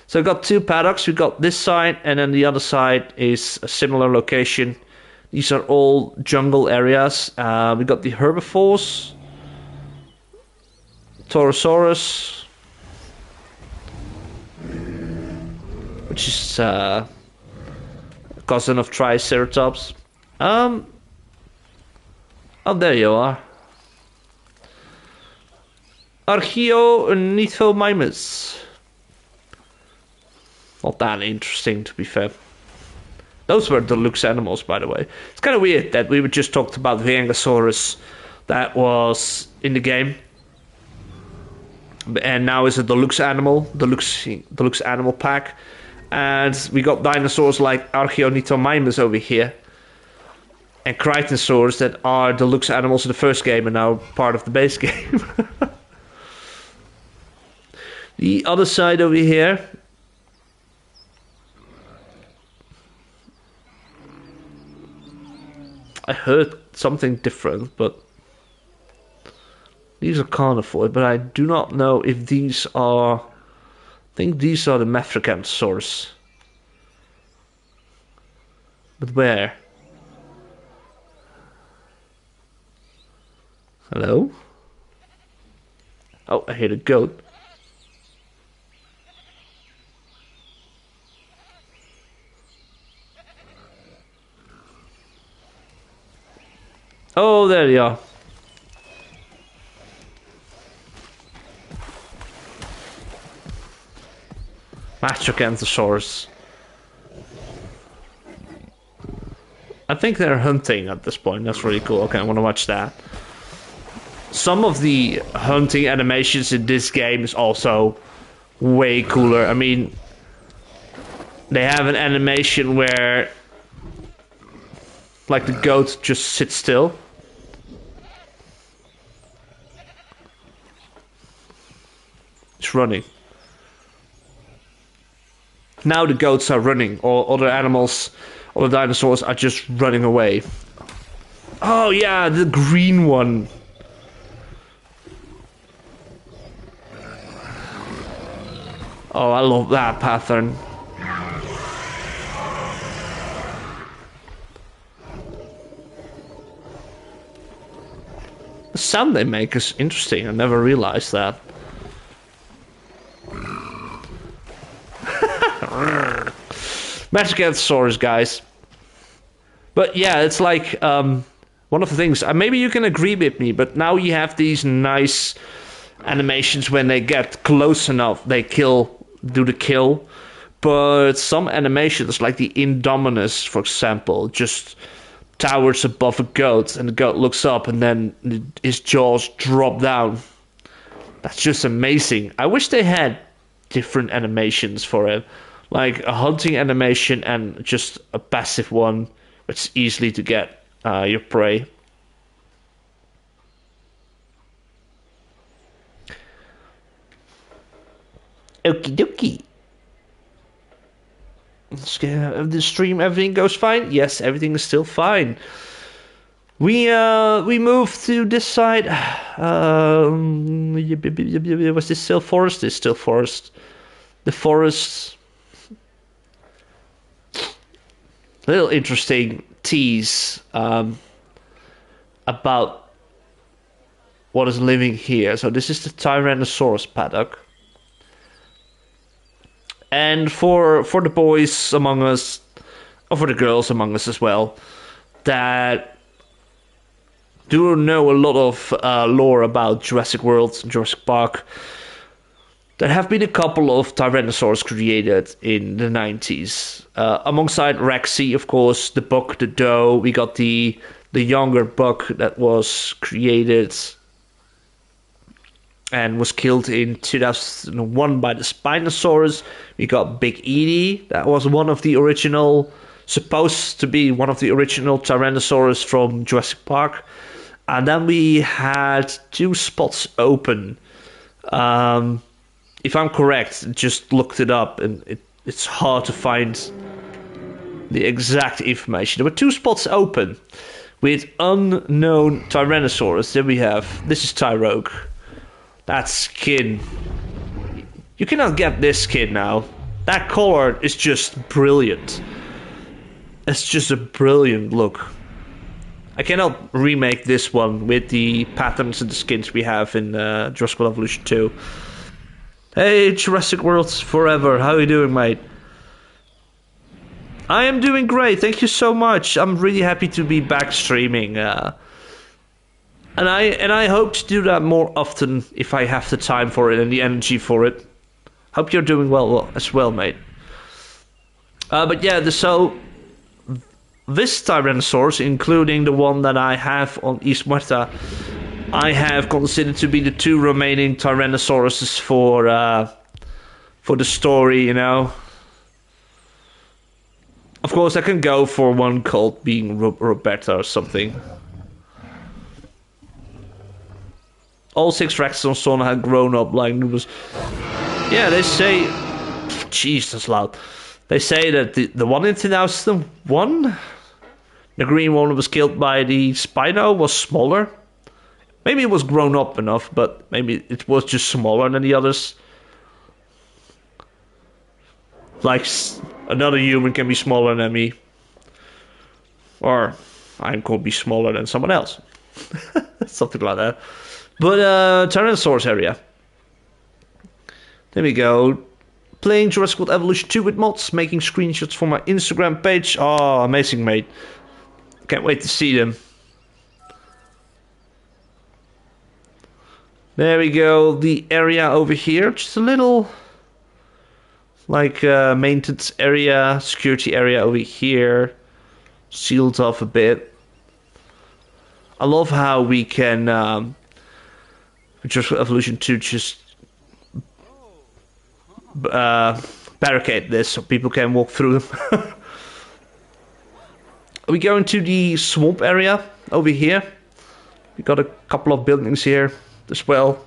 So we got two paddocks. We got this side, and then the other side is a similar location. These are all jungle areas. We got the herbivores, Torosaurus, which is cousin of Triceratops. Oh, there you are. Archaeornithomimus. Not that interesting, to be fair. Those were deluxe animals, by the way. It's kind of weird that we just talked about the Ankylosaurus that was in the game, and now is a deluxe animal, deluxe animal pack, and we got dinosaurs like Archaeornithomimus over here, and Critosaurs that are deluxe animals in the first game and now part of the base game. The other side over here. I heard something different, but these are carnivore, but I do not know if these are. I think these are the Mefricantosaurus. But where? Hello? Oh, I hear the goat. Oh, there you are. Machacanthosaurus. I think they're hunting at this point. That's really cool. Okay, I want to watch that. Some of the hunting animations in this game is also way cooler. I mean, they have an animation where, like, the goat just sits still. It's running. Now the goats are running, or other animals, or the dinosaurs are just running away. Oh yeah, the green one. Oh, I love that pattern. The sound they make is interesting. I never realized that. Machacanthosaurus, guys. But yeah, it's like one of the things. Maybe you can agree with me, but now you have these nice animations when they get close enough, they do the kill. But some animations, like the Indominus, for example, just towers above a goat, and the goat looks up, and then his jaws drop down. That's just amazing. I wish they had different animations for it. Like a hunting animation and just a passive one, which is easily to get your prey. Okie dokie. The stream, everything goes fine? Yes, everything is still fine. We moved to this side. Was this still forest? It's still forest. The forest. Little interesting tease about what is living here. So this is the Tyrannosaurus paddock. And for the boys among us, or for the girls among us as well, that do know a lot of lore about Jurassic World and Jurassic Park. There have been a couple of Tyrannosaurs created in the 90s. Alongside Rexy, of course, the buck, the doe. We got the younger buck that was created and was killed in 2001 by the Spinosaurus. We got Big Edie. That was one of the original, supposed to be one of the original Tyrannosaurus from Jurassic Park. And then we had 2 spots open. If I'm correct, just looked it up, and it's hard to find the exact information. There were 2 spots open with unknown Tyrannosaurus. Then we have, this is Tyrogue. That skin. You cannot get this skin now. That color is just brilliant. It's just a brilliant look. I cannot remake this one with the patterns and the skins we have in Jurassic World Evolution 2. Hey, Jurassic World Forever, how are you doing, mate? I am doing great, thank you so much. I'm really happy to be back streaming. And I hope to do that more often if I have the time for it and the energy for it. Hope you're doing well as well, mate. But yeah, so this Tyrannosaurus, including the one that I have on East Muerta, I have considered to be the 2 remaining Tyrannosauruses for the story, you know. Of course, I can go for one called being Roberta or something. All 6 Rexes on Sona had grown up like it was. Yeah, they say. Jeez, that's loud. They say that the one in 2001, the green one was killed by the Spino, was smaller. Maybe it was grown up enough, but maybe it was just smaller than the others. Like, another human can be smaller than me. Or I could be smaller than someone else. Something like that. But, Tyrannosaurus area. There we go. Playing Jurassic World Evolution 2 with mods, making screenshots for my Instagram page. Oh, amazing, mate. Can't wait to see them. There we go, the area over here, just a little, like, maintenance area, security area over here, sealed off a bit. I love how we can, just for Evolution 2, just barricade this so people can walk through them. We go into the swamp area over here. We got a couple of buildings here as well.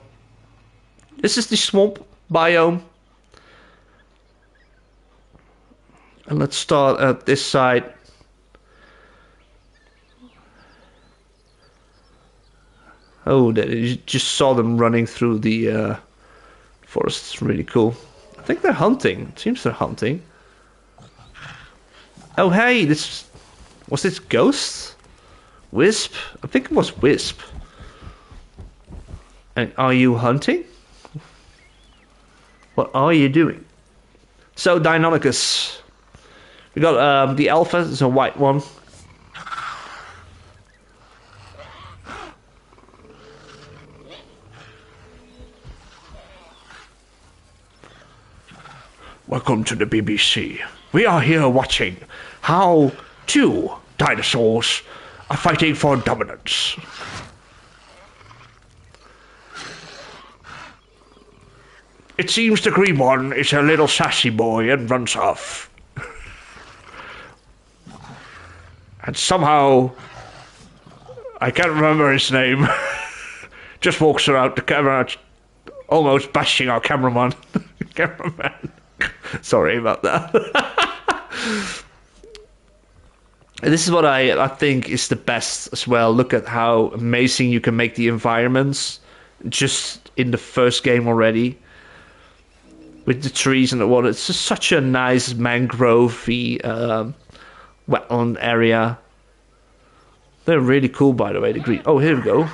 This is the swamp biome. And let's start at this side. Oh, you just saw them running through the forest. It's really cool. I think they're hunting. It seems they're hunting. Oh, hey, was this Ghost? Wisp? I think it was Wisp. And are you hunting? What are you doing? So, Deinonychus. We got the alpha, it's a white one. Welcome to the BBC. We are here watching how 2 dinosaurs are fighting for dominance. It seems the green one is a little sassy boy and runs off. And somehow, I can't remember his name, just walks around the camera, almost bashing our cameraman. Cameraman. Sorry about that. And this is what I think is the best as well. Look at how amazing you can make the environments just in the first game already. With the trees and the water. It's just such a nice mangrove-y wetland area. They're really cool, by the way, the green. Oh, here we go.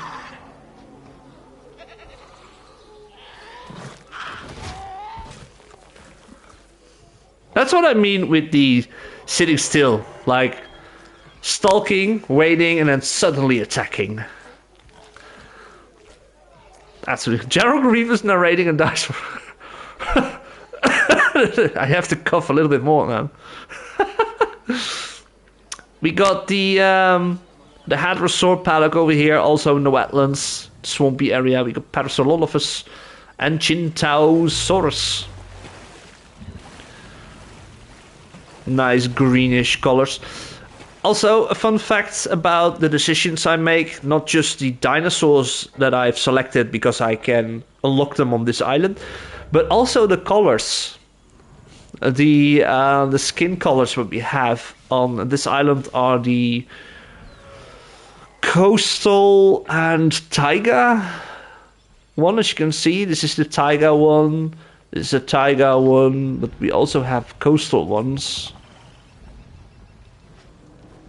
That's what I mean with the sitting still. Like, stalking, waiting, and then suddenly attacking. That's General Grievous narrating and dies. I have to cough a little bit more, man. We got the Hadrosaur paddock over here, also in the wetlands, swampy area. We got Parasaurolophus and Chintaosaurus. Nice greenish colors. Also, a fun fact about the decisions I make, not just the dinosaurs that I've selected because I can unlock them on this island, but also the colors. The skin colors that we have on this island are the coastal and taiga one, as you can see. This is the taiga one, this is a taiga one, but we also have coastal ones.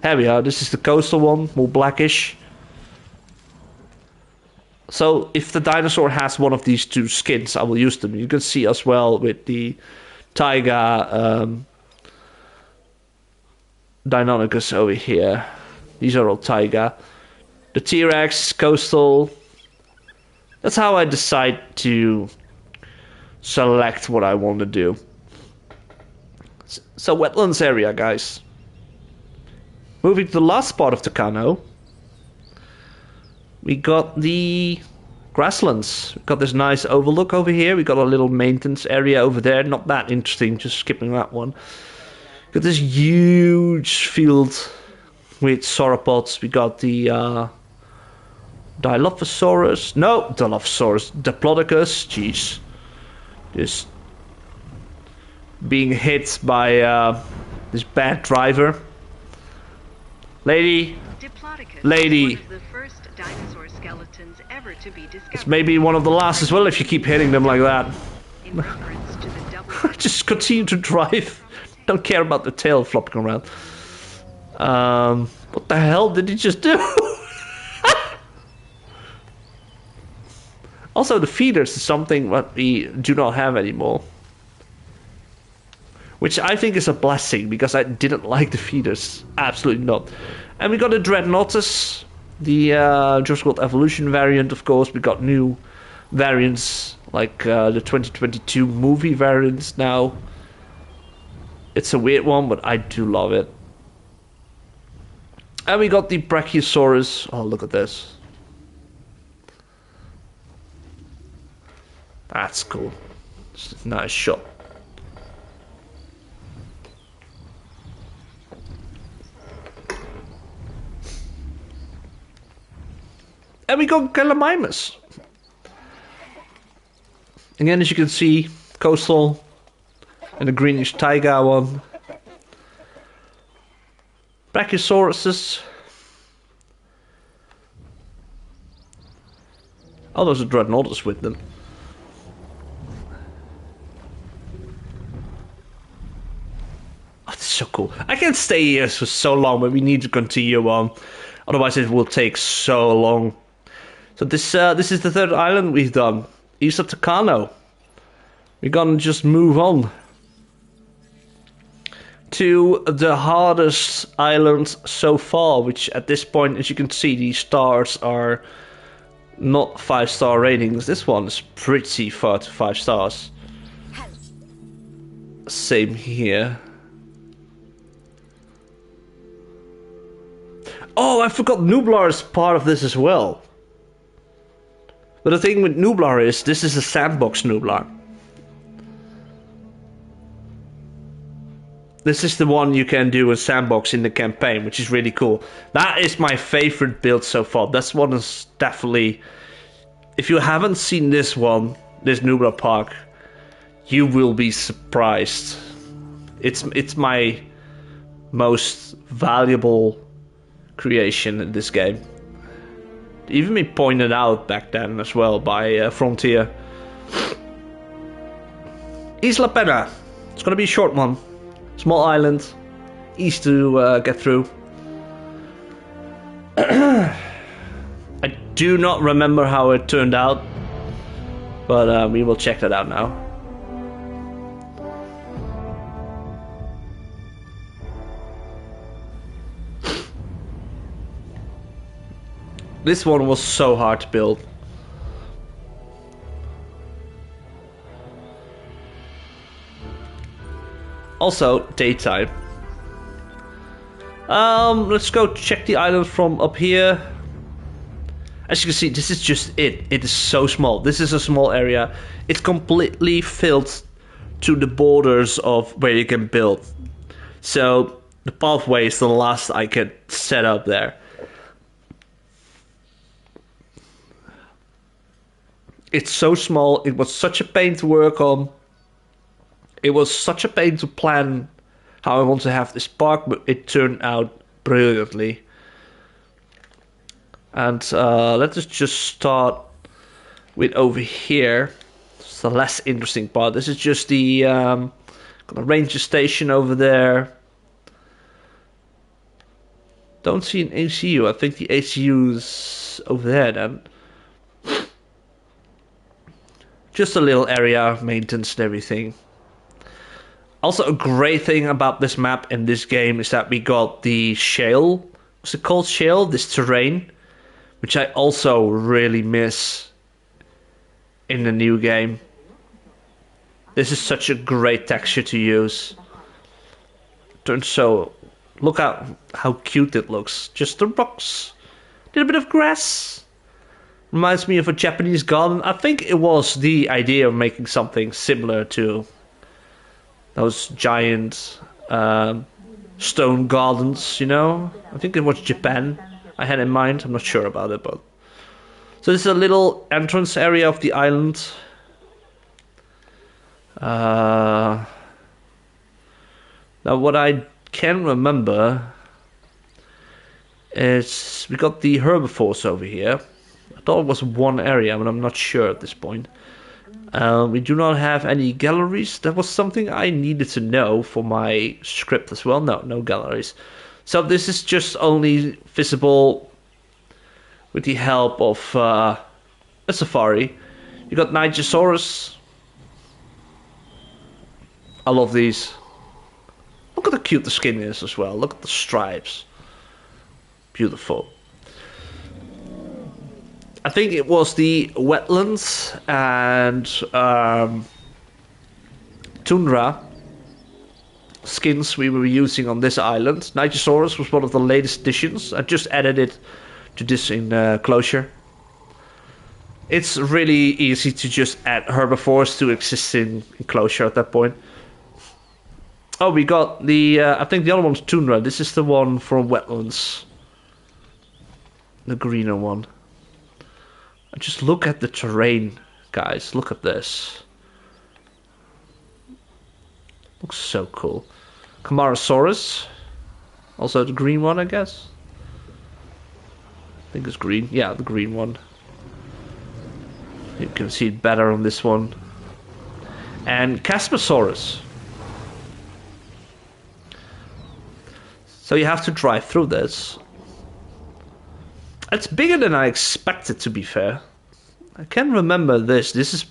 Here we are, this is the coastal one, more blackish. So if the dinosaur has one of these two skins, I will use them. You can see as well with the taiga Deinonychus over here. These are all taiga. The T-Rex, coastal. That's how I decide to select what I want to do. So wetlands area, guys. Moving to the last part of the Kano. We got the grasslands. We got this nice overlook over here. We got a little maintenance area over there. Not that interesting, just skipping that one. Got this huge field with sauropods. We got the Dilophosaurus. No, Dilophosaurus. Diplodocus. Jeez. Just being hit by this bad driver. Lady. Lady. Dinosaur skeletons ever to be discovered. It's maybe one of the last as well if you keep hitting them like that. In reference to the double Just continue to drive. Don't care about the tail flopping around. What the hell did he just do? Also, the feeders is something that we do not have anymore. Which I think is a blessing, because I didn't like the feeders. Absolutely not. And we got a Dreadnoughtus. The Jurassic World Evolution variant, of course. We got new variants, like the 2022 movie variants now. It's a weird one, but I do love it. And we got the Brachiosaurus. Oh, look at this. That's cool. It's a nice shot. And we got Gallimimus. Again, as you can see, coastal and a greenish taiga one. Brachiosauruses. Oh, there's a Dreadnoughtus with them. Oh, this is so cool. I can't stay here for so long, but we need to continue on. Otherwise, it will take so long. So this is the third island we've done. East of Tucano. We're gonna just move on to the hardest island so far, which at this point, as you can see, these stars are not 5-star ratings. This one is pretty far to 5 stars. Same here. Oh, I forgot Nublar is part of this as well. But the thing with Nublar is, this is a sandbox Nublar. This is the one you can do a sandbox in the campaign, which is really cool. That is my favorite build so far. This one is definitely... If you haven't seen this one, this Nublar Park, you will be surprised. It's my most valuable creation in this game. Even been pointed out back then as well by Frontier. Isla Pena. It's gonna be a short one. Small island. Easy to get through. I do not remember how it turned out. But we will check that out now. This one was so hard to build. Also, daytime. Let's go check the island from up here. As you can see, this is just it. It is so small. This is a small area. It's completely filled to the borders of where you can build. So the pathway is the last I could set up there. It's so small. It was such a pain to work on. It was such a pain to plan how I want to have this park, but it turned out brilliantly. And let us just start with over here. It's the less interesting part. This is just the ranger station over there. Don't see an ACU. I think the ACU is over there then. Just a little area, maintenance and everything. Also, a great thing about this map in this game is that we got the shale. What's it called? Shale? This terrain. Which I also really miss in the new game. This is such a great texture to use. Turns so... Look at how cute it looks. Just the rocks. A little bit of grass. Reminds me of a Japanese garden. I think it was the idea of making something similar to those giant stone gardens, you know? I think it was Japan I had in mind. I'm not sure about it, but... So this is a little entrance area of the island. Now what I can remember is we got the herbivores over here. I thought it was one area, but I'm not sure at this point. We do not have any galleries. That was something I needed to know for my script as well. No galleries. So this is just only visible with the help of a safari. You got Nigersaurus. I love these. Look at how cute the skin is as well. Look at the stripes. Beautiful. I think it was the wetlands and tundra skins we were using on this island. Nigersaurus was one of the latest additions. I just added it to this enclosure. It's really easy to just add herbivores to existing enclosure at that point. Oh, we got the... I think the other one's tundra. This is the one from wetlands. The greener one. Just look at the terrain, guys. Look at this. Looks so cool. Camarasaurus. Also the green one, I guess. I think it's green. Yeah, the green one. You can see it better on this one. And Caspasaurus. So you have to drive through this. It's bigger than I expected, to be fair. I can remember this. This is...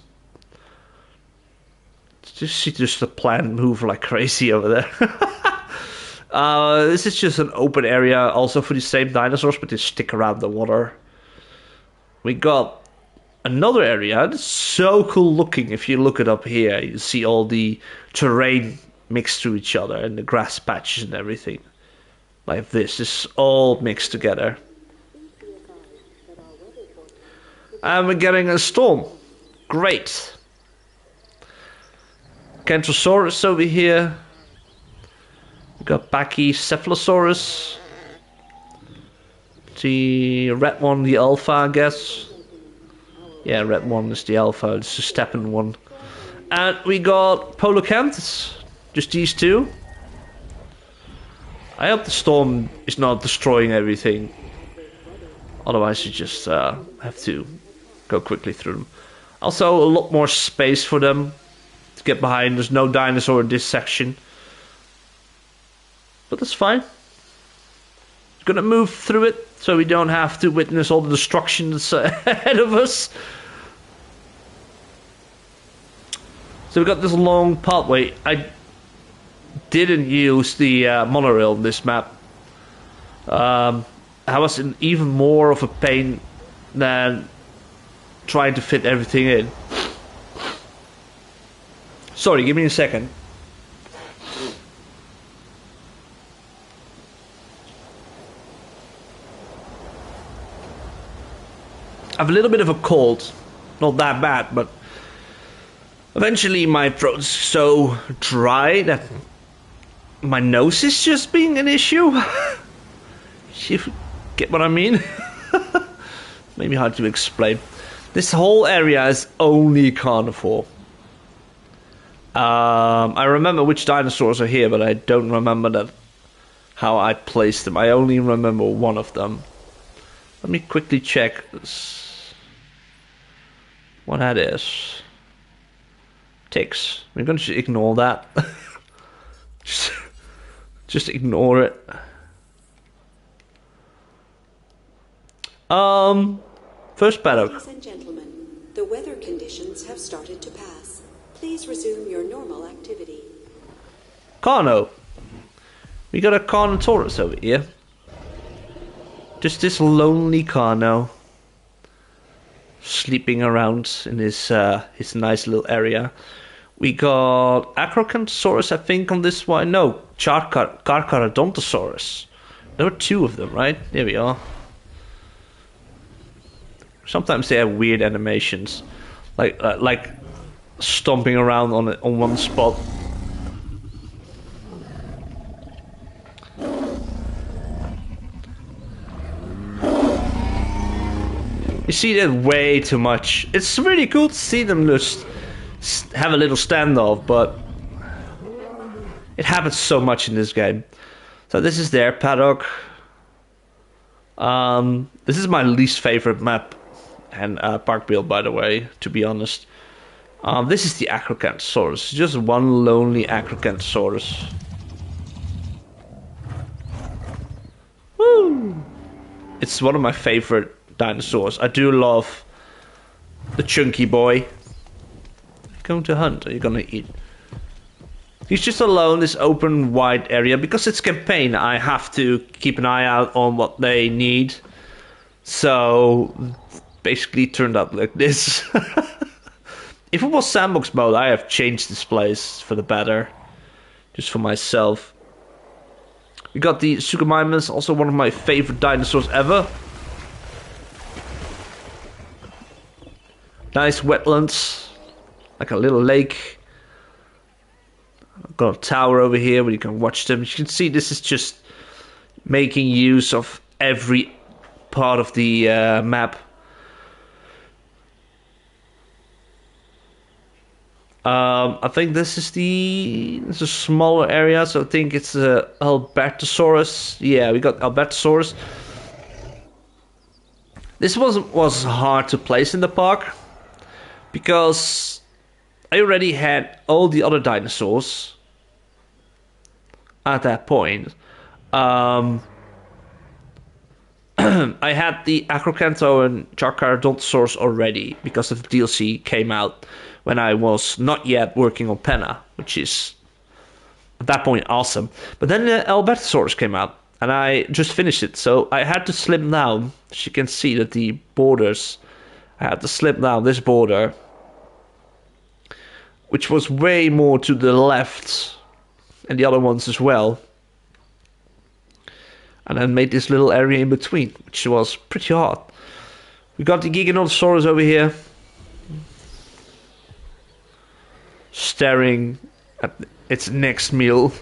Just the plant move like crazy over there. This is just an open area also for the same dinosaurs, but they stick around the water. We got another area. It's so cool looking. If you look it up here, you see all the terrain mixed to each other and the grass patches and everything. Like this. It's all mixed together. And we're getting a storm. Great. Kentrosaurus over here. We got Pachycephalosaurus. The red one, the alpha, I guess. Yeah, red one is the alpha. It's the stepping one. And we got Polacanthus. Just these two. I hope the storm is not destroying everything. Otherwise you just have to go quickly through them. Also a lot more space for them to get behind. There's no dinosaur in this section. But that's fine. We're gonna move through it so we don't have to witness all the destruction that's ahead of us. So we got this long pathway. I didn't use the monorail in this map. I was in even more of a pain than trying to fit everything in. Sorry, give me a second. I have a little bit of a cold. Not that bad, but eventually my throat's so dry that my nose is just being an issue. You get what I mean? Maybe hard to explain. This whole area is only carnivore. I remember which dinosaurs are here, but I don't remember that how I placed them. I only remember one of them. Let me quickly check what that is. Ticks. We're going to ignore that. just ignore it. First paddock. Ladies and gentlemen, the weather conditions have started to pass. Please resume your normal activity. Carno. We got a Carnotaurus over here. Just this lonely Carno. Sleeping around in his nice little area. We got Acrocanthosaurus, I think, on this one. No, Carcharodontosaurus. There were two of them, right? There we are. Sometimes they have weird animations, like stomping around on one spot. You see that way too much. It's really cool to see them just have a little standoff, but it happens so much in this game. So this is their paddock. This is my least favorite map and park build, by the way, to be honest. This is the Acrocanthosaurus. Just one lonely Acrocanthosaurus. Woo! It's one of my favorite dinosaurs. I do love the chunky boy. Are you going to hunt? Or are you going to eat? He's just alone, this open wide area. Because it's campaign, I have to keep an eye out on what they need. So basically turned out like this. If it was sandbox mode, I have changed this place for the better. Just for myself. We got the Suchomimus, also one of my favorite dinosaurs ever. Nice wetlands. Like a little lake. I've got a tower over here where you can watch them. You can see this is just making use of every part of the map. I think this is a smaller area, so I think it's Albertosaurus. Yeah, we got Albertosaurus. This was hard to place in the park because I already had all the other dinosaurs at that point. I had the Acrocantho and Carcharodontosaurus already because the DLC came out when I was not yet working on Penna, which is at that point awesome. But then the Albertosaurus came out and I just finished it, so I had to slim down. As you can see that the borders, I had to slim down this border, which was way more to the left, and the other ones as well. And then made this little area in between, which was pretty hard. We got the Giganotosaurus over here, staring at its next meal.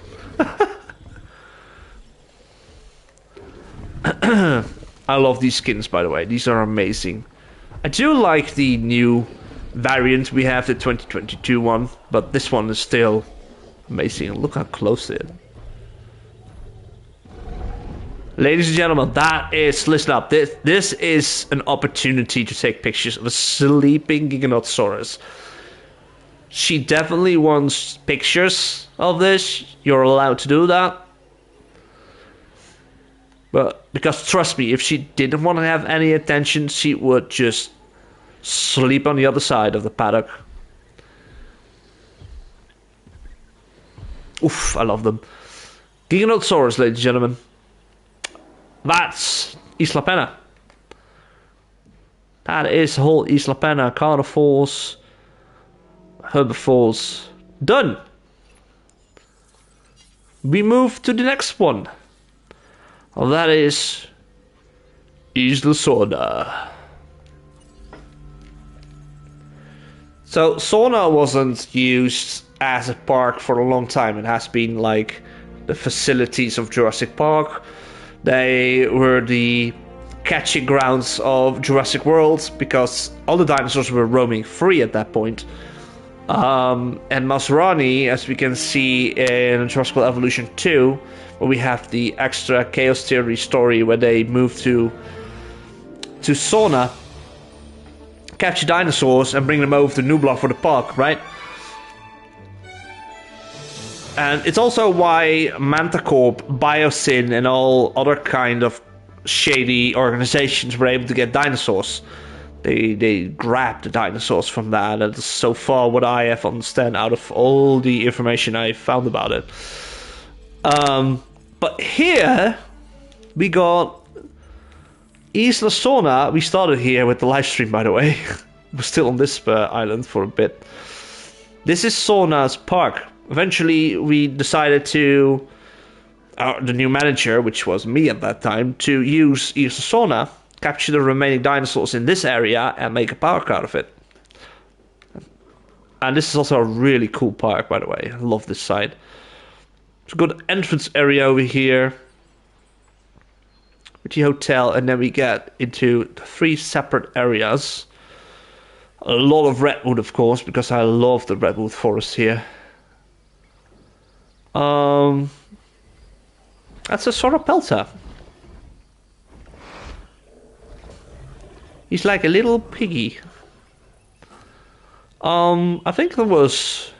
I love these skins, by the way. These are amazing. I do like the new variant we have, the 2022 one, but this one is still amazing. Look how close it is. Ladies and gentlemen, listen up. This is an opportunity to take pictures of a sleeping Giganotosaurus. She definitely wants pictures of this. You're allowed to do that. But because trust me, if she didn't want to have any attention, she would just sleep on the other side of the paddock. Oof, I love them. Giganotosaurus, ladies and gentlemen. That's Isla Penna. That is the whole Isla Penna. Carnivores, herbivores. Done. We move to the next one. Well, that is Isla Sorna. So sauna wasn't used as a park for a long time. It has been like the facilities of Jurassic Park. They were the catching grounds of Jurassic World because all the dinosaurs were roaming free at that point. And Masrani, as we can see in Jurassic World Evolution 2, where we have the extra Chaos Theory story where they move to sauna, capture dinosaurs and bring them over to Nublar for the park, right? And it's also why Manticorp, Biosyn, and all other kind of shady organizations were able to get dinosaurs. They grabbed the dinosaurs from that. That's so far what I have understand out of all the information I found about it. But here we got Isla Sorna. We started here with the live stream, by the way. We're still on this island for a bit. This is Sorna's park. Eventually, we decided to, the new manager, which was me at that time, to use Isla Sorna, capture the remaining dinosaurs in this area, and make a park out of it. And this is also a really cool park, by the way. I love this side. It's a good entrance area over here with the hotel, and then we get into 3 separate areas. A lot of redwood, of course, because I love the redwood forest here. That's a Sauropelta. He's like a little piggy. I think there was...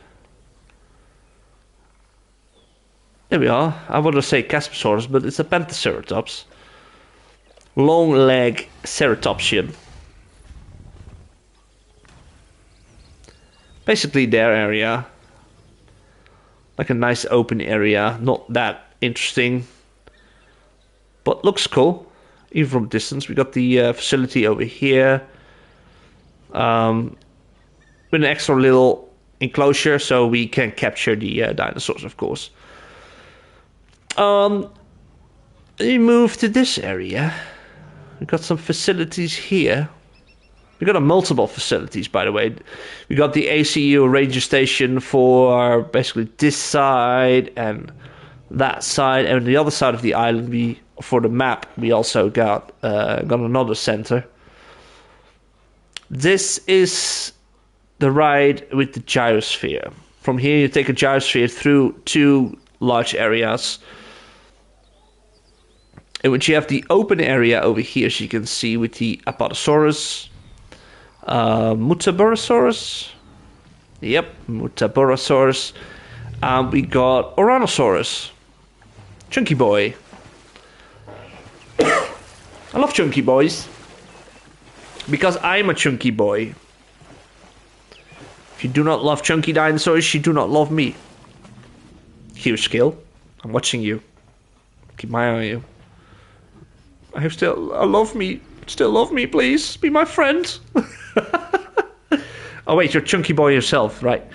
There we are. I want to say Caspasaurus, but it's a Pentaceratops. Long leg ceratopsian. Basically their area. Like a nice open area. Not that interesting. But looks cool. Even from distance. We got the facility over here. With an extra little enclosure so we can capture the dinosaurs, of course. We move to this area. We got some facilities here. We got multiple facilities, by the way. We got the ACU ranger station for basically this side and that side, and the other side of the island. For the map, we also got another center. This is the ride with the gyrosphere. From here, you take a gyrosphere through 2 large areas, in which you have the open area over here, as you can see, with the Apatosaurus, Mutaborosaurus. Yep, Mutaborosaurus. We got Oranosaurus, Chunky Boy. I love chunky boys because I'm a chunky boy. If you do not love chunky dinosaurs, you do not love me. Huge skill. I'm watching you. Keep my eye on you. Love me. Still love me, please. Be my friend. Oh wait, you're chunky boy yourself, right?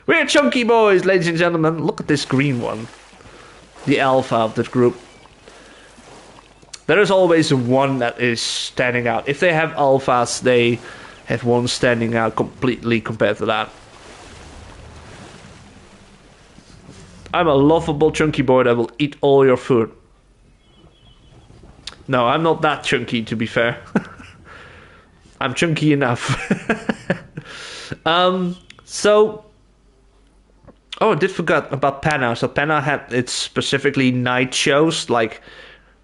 We're chunky boys, ladies and gentlemen. Look at this green one. The alpha of the group. There is always one that is standing out. If they have alphas, they have one standing out completely compared to that. I'm a lovable chunky boy that will eat all your food. No, I'm not that chunky, to be fair. I'm chunky enough. So... Oh, I did forget about Panna. So Panna had its specifically night shows, like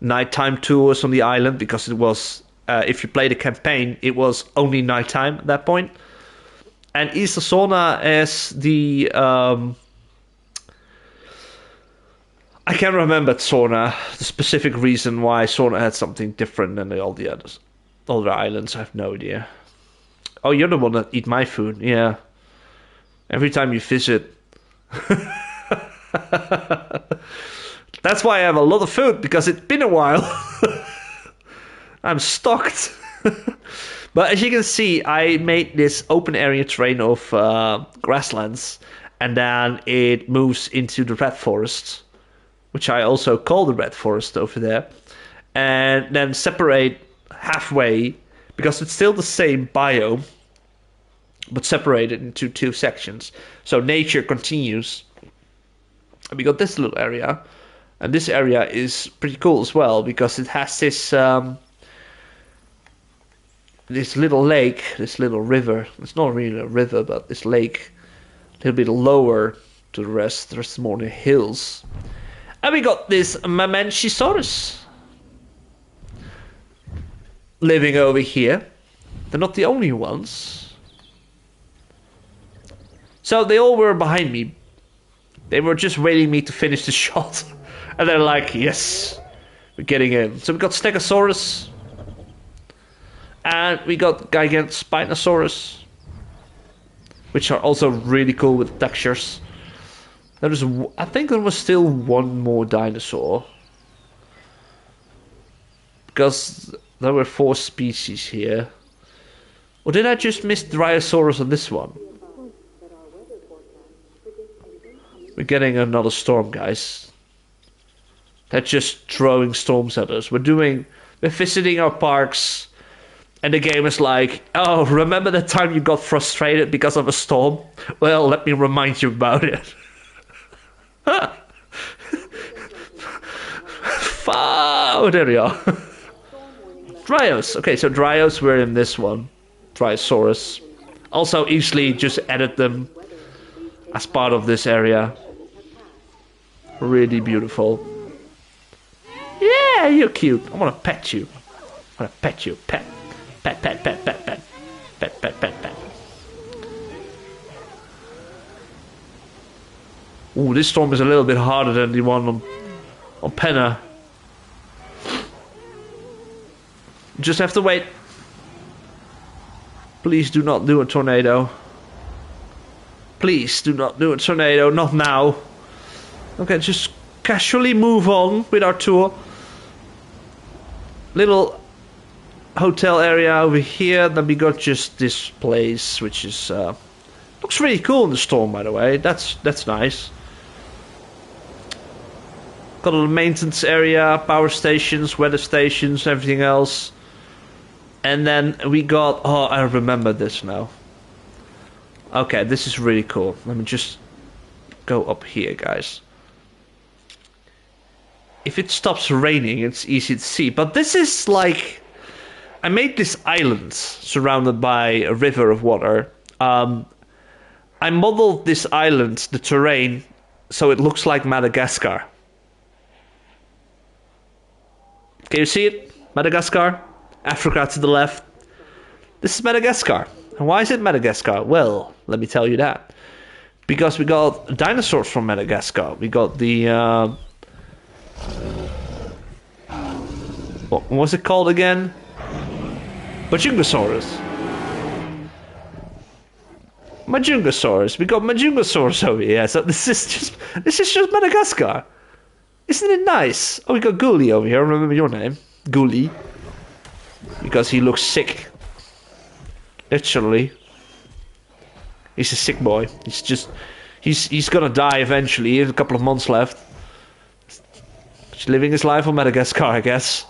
nighttime tours on the island, because it was, if you play the campaign, it was only nighttime at that point. And Isla Sorna is the... I can't remember Sorna, the specific reason why Sorna had something different than all the others. Other islands, I have no idea. Oh, you're the one that eat my food, yeah. Every time you visit. That's why I have a lot of food, because it's been a while. I'm stocked. But as you can see, I made this open area terrain of grasslands, and then it moves into the red forest, which I also call the red forest over there, and then separate halfway, because it's still the same biome, but separated into two sections. So nature continues. And we got this little area, and this area is pretty cool as well because it has this this little lake, this little river. It's not really a river, but this lake, a little bit lower to the rest. There's more in the hills, and we got this Mamenchisaurus living over here. They're not the only ones. So they all were behind me. They were just waiting me to finish the shot. And they're like, yes, we're getting in. So we got Stegosaurus. And we got Gigantospinosaurus. Which are also really cool with textures. I think there was still one more dinosaur. Because there were 4 species here. Or did I just miss Dryosaurus on this one? We're getting another storm, guys. They're just throwing storms at us. We're visiting our parks, and the game is like, oh, remember the time you got frustrated because of a storm? Well, let me remind you about it. Oh, there we are. Dryos. Okay, so Dryos were in this one. Dryosaurus. Also easily just added them as part of this area. Really beautiful. Yeah, you're cute. I want to pet you. I want to pet you. Pet. Pet, pet, pet, pet, pet. Pet, pet, pet, pet. Ooh, this storm is a little bit harder than the one on Penna. Just have to wait. Please do not do a tornado. Please do not do a tornado. Not now. Okay, just casually move on with our tour. Little hotel area over here. Then we got just this place, which is looks really cool in the storm, by the way. That's nice. Got a little maintenance area, power stations, weather stations, everything else. And then we got... Oh, I remember this now. Okay, this is really cool. Let me just go up here, guys. If it stops raining, it's easy to see. But this is like... I made this island surrounded by a river of water. I modeled this island, the terrain, so it looks like Madagascar. Can you see it? Madagascar? Africa to the left. This is Madagascar. And why is it Madagascar? Well, let me tell you that. Because we got dinosaurs from Madagascar. We got the... what was it called again? Majungasaurus. Majungasaurus. We got Majungasaurus over here. So this is just Madagascar. Isn't it nice? Oh, we got Ghoulie over here. I remember your name. Ghoulie. Because he looks sick. Literally. He's a sick boy. He's gonna die eventually. He has a couple of months left. He's living his life on Madagascar, I guess.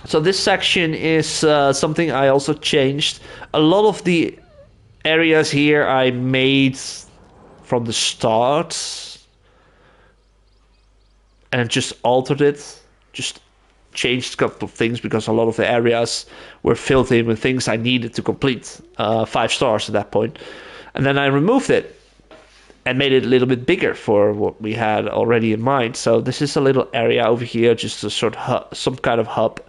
So this section is something I also changed. A lot of the areas here I made from the start and just altered it. Just changed a couple of things because a lot of the areas were filled in with things I needed to complete 5 stars at that point. And then I removed it and made it a little bit bigger for what we had already in mind. So this is a little area over here, just a sort of some kind of hub.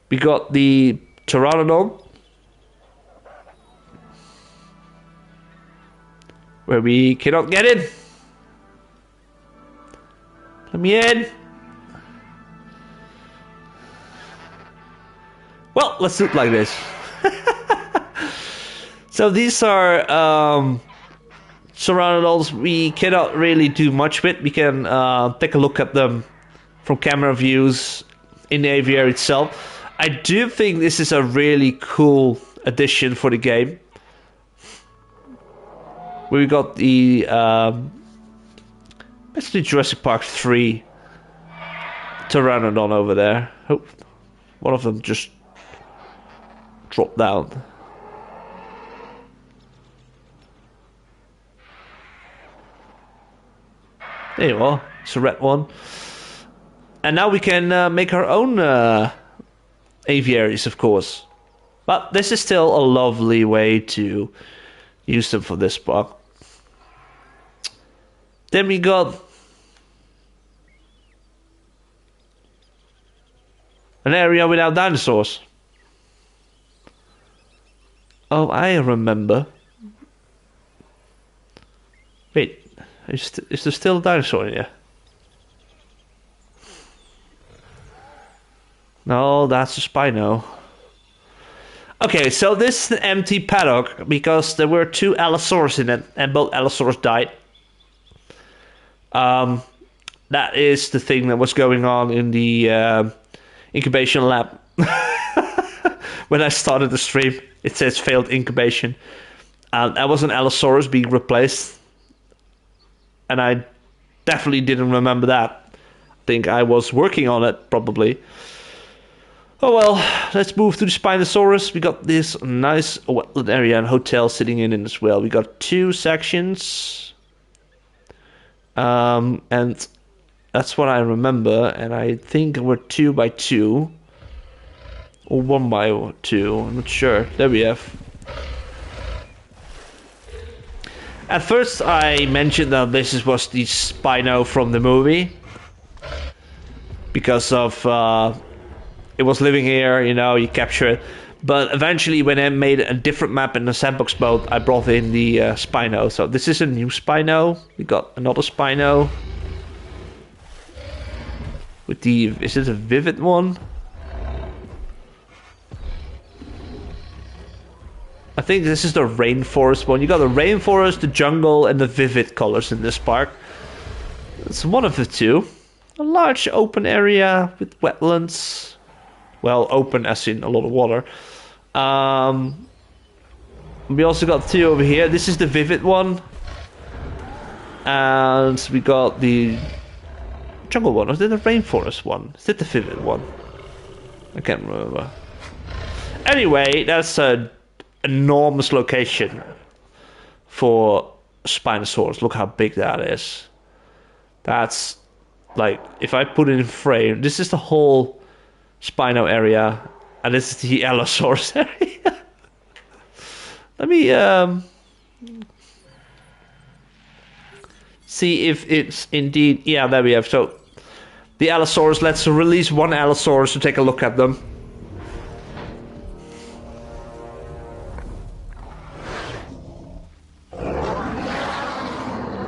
We got the Pteranodon, where we cannot get in. Let me in. Well, let's do it like this. So these are Pteranodons we cannot really do much with. We can take a look at them from camera views in the aviary itself. I do think this is a really cool addition for the game. We got the basically Jurassic Park 3 Pteranodon over there. Oh, One of them just dropped down. There you are. It's a red one. And now we can make our own aviaries, of course. But this is still a lovely way to use them for this park. Then we got an area without dinosaurs. Oh, I remember. Wait, is there still a dinosaur in here? No, that's a Spino. Okay, so this is an empty paddock because there were 2 Allosaurus in it, and both Allosaurus died. That is the thing that was going on in the incubation lab. When I started the stream, it says failed incubation. That was an Allosaurus being replaced. And I definitely didn't remember that. I think I was working on it, probably. Oh well, let's move to the Spinosaurus. We got this nice wetland area and hotel sitting in it as well. We got 2 sections. And that's what I remember. And I think we're 2 by 2. Or 1 by 2. I'm not sure. There we have. At first I mentioned that this was the Spino from the movie. Because of... it was living here, you know, you capture it. But eventually, when I made a different map in the sandbox mode, I brought in the Spino. So this is a new Spino. We got another Spino. With the... Is it a vivid one? I think this is the rainforest one. You got the rainforest, the jungle, and the vivid colors in this park. It's one of the 2. A large open area with wetlands. Well, open as in a lot of water. We also got 2 over here. This is the vivid one. And we got the jungle one. Or is it the rainforest one? Is it the vivid one? I can't remember. Anyway, that's an enormous location for Spinosaurus. Look how big that is. That's like, if I put it in frame, this is the whole Spino area, and this is the Allosaurus area. Let me see if it's indeed... Yeah, there we have. So the Allosaurus, let's release 1 Allosaurus to take a look at them.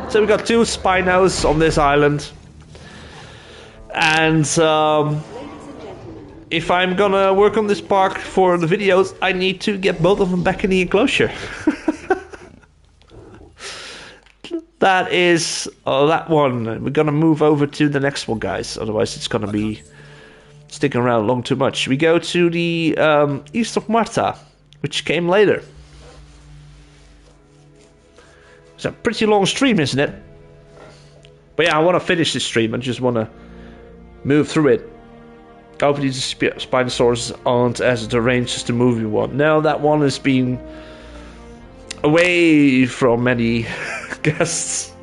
So we got 2 Spinos on this island. And if I'm gonna work on this park for the videos, I need to get both of them back in the enclosure. That is that one. We're gonna move over to the next one, guys. Otherwise, it's gonna be sticking around long too much. We go to the east of Marta, which came later. It's a pretty long stream, isn't it? But yeah, I want to finish this stream. I just want to move through it. Hopefully the Spinosaurus aren't as deranged as the movie one. No, that one has been away from many guests.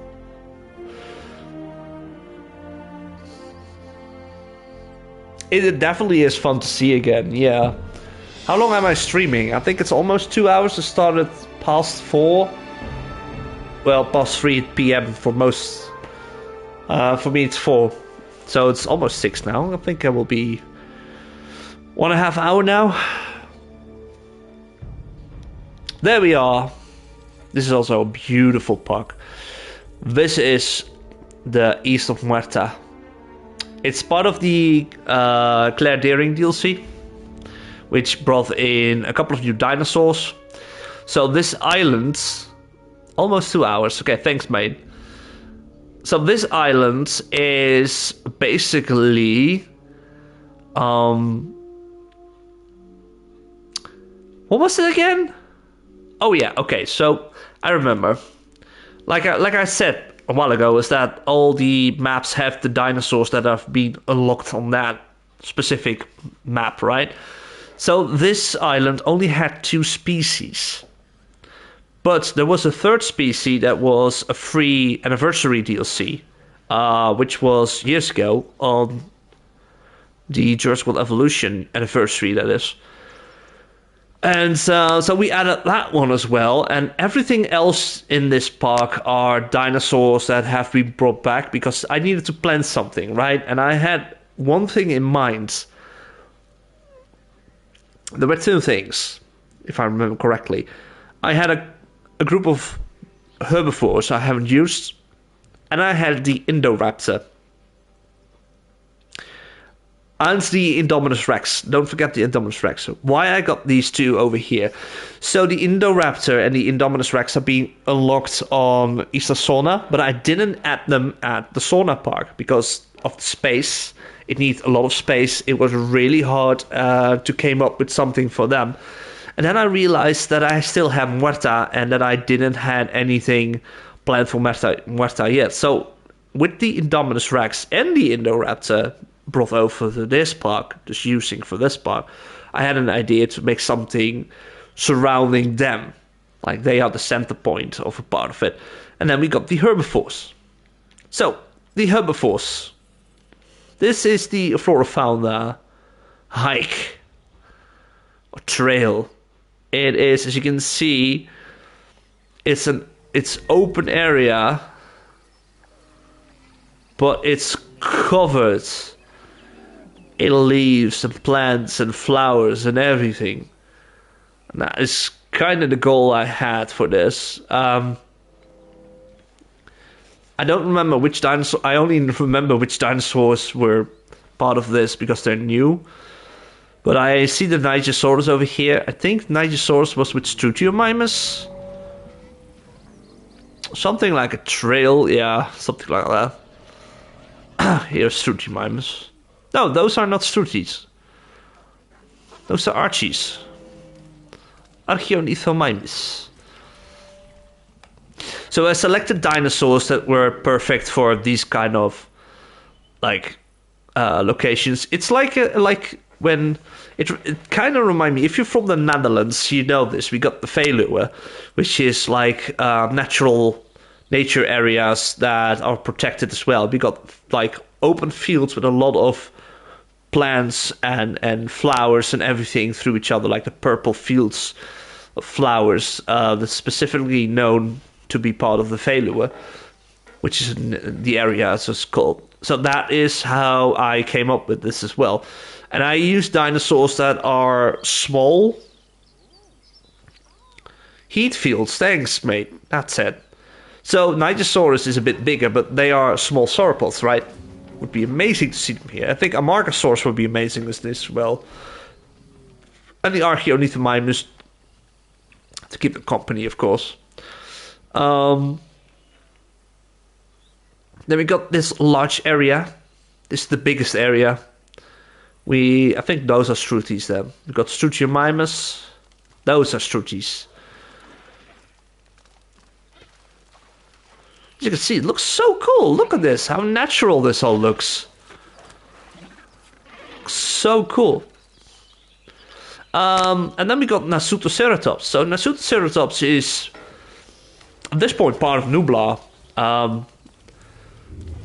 It definitely is fun to see again, yeah. How long am I streaming? I think it's almost 2 hours. It started past 4. Well, past 3 p.m. for most. For me, it's 4. So it's almost 6 now. I think I will be 1.5 hours now. There we are. This is also a beautiful park. This is the east of Muerta. It's part of the Claire Deering DLC, which brought in a couple of new dinosaurs. So this island, almost 2 hours. Okay, thanks, mate. So this island is basically, what was it again? Oh yeah, okay. So I remember, like I said a while ago, is that all the maps have the dinosaurs that have been unlocked on that specific map, right? So this island only had 2 species. But there was a third species that was a free anniversary DLC, which was years ago on the Jurassic World Evolution anniversary, that is. And so we added that one as well. And everything else in this park are dinosaurs that have been brought back because I needed to plan something, right? And I had one thing in mind. There were 2 things, if I remember correctly. I had a group of herbivores I haven't used, and I had the Indoraptor. And the Indominus Rex. Don't forget the Indominus Rex. Why I got these 2 over here. So the Indoraptor and the Indominus Rex are being unlocked on Isla Sorna, but I didn't add them at the Sorna Park because of the space. It needs a lot of space. It was really hard to come up with something for them. And then I realized that I still have Muerta and that I didn't have anything planned for Muerta yet. So with the Indominus Rex and the Indoraptor brought over to this park, just using for this park, I had an idea to make something surrounding them. Like they are the center point of a part of it. And then we got the herbivores. So, the herbivores. This is the flora fauna hike or trail. It is, as you can see, it's open area, but it's covered in leaves and plants and flowers and everything. And that is kind of the goal I had for this. I don't remember which dinosaur. I only remember which dinosaurs were part of this because they're new. But I see the Nigersaurus over here. I think Nigersaurus was with Struthiomimus. Something like a trail, yeah, something like that. Here's Struthiomimus. No, those are not Struthies. Those are Archies. Archaeornithomimus. So I selected dinosaurs that were perfect for these kind of locations. It's like when it kind of remind me, if you're from the Netherlands, you know this. We got the Veluwe, which is like nature areas that are protected as well. We got like open fields with a lot of plants and flowers and everything through each other, like the purple fields of flowers that's specifically known to be part of the Veluwe, which is the area as it's called. So that is how I came up with this as well. And I use dinosaurs that are small. Heat fields, thanks mate, that's it. So Nigersaurus is a bit bigger, but they are small sauropods, right? Would be amazing to see them here. I think Amargasaurus would be amazing as this as well. And the Archaeornithomimus to keep it company, of course. Then we got this large area. This is the biggest area. I think those are Struthies then. We got Struthiomimus. Those are Struthies. As you can see, it looks so cool. Look at this, how natural this all looks. So cool. And then we got Nasutoceratops. So Nasutoceratops is, at this point, part of Nublar.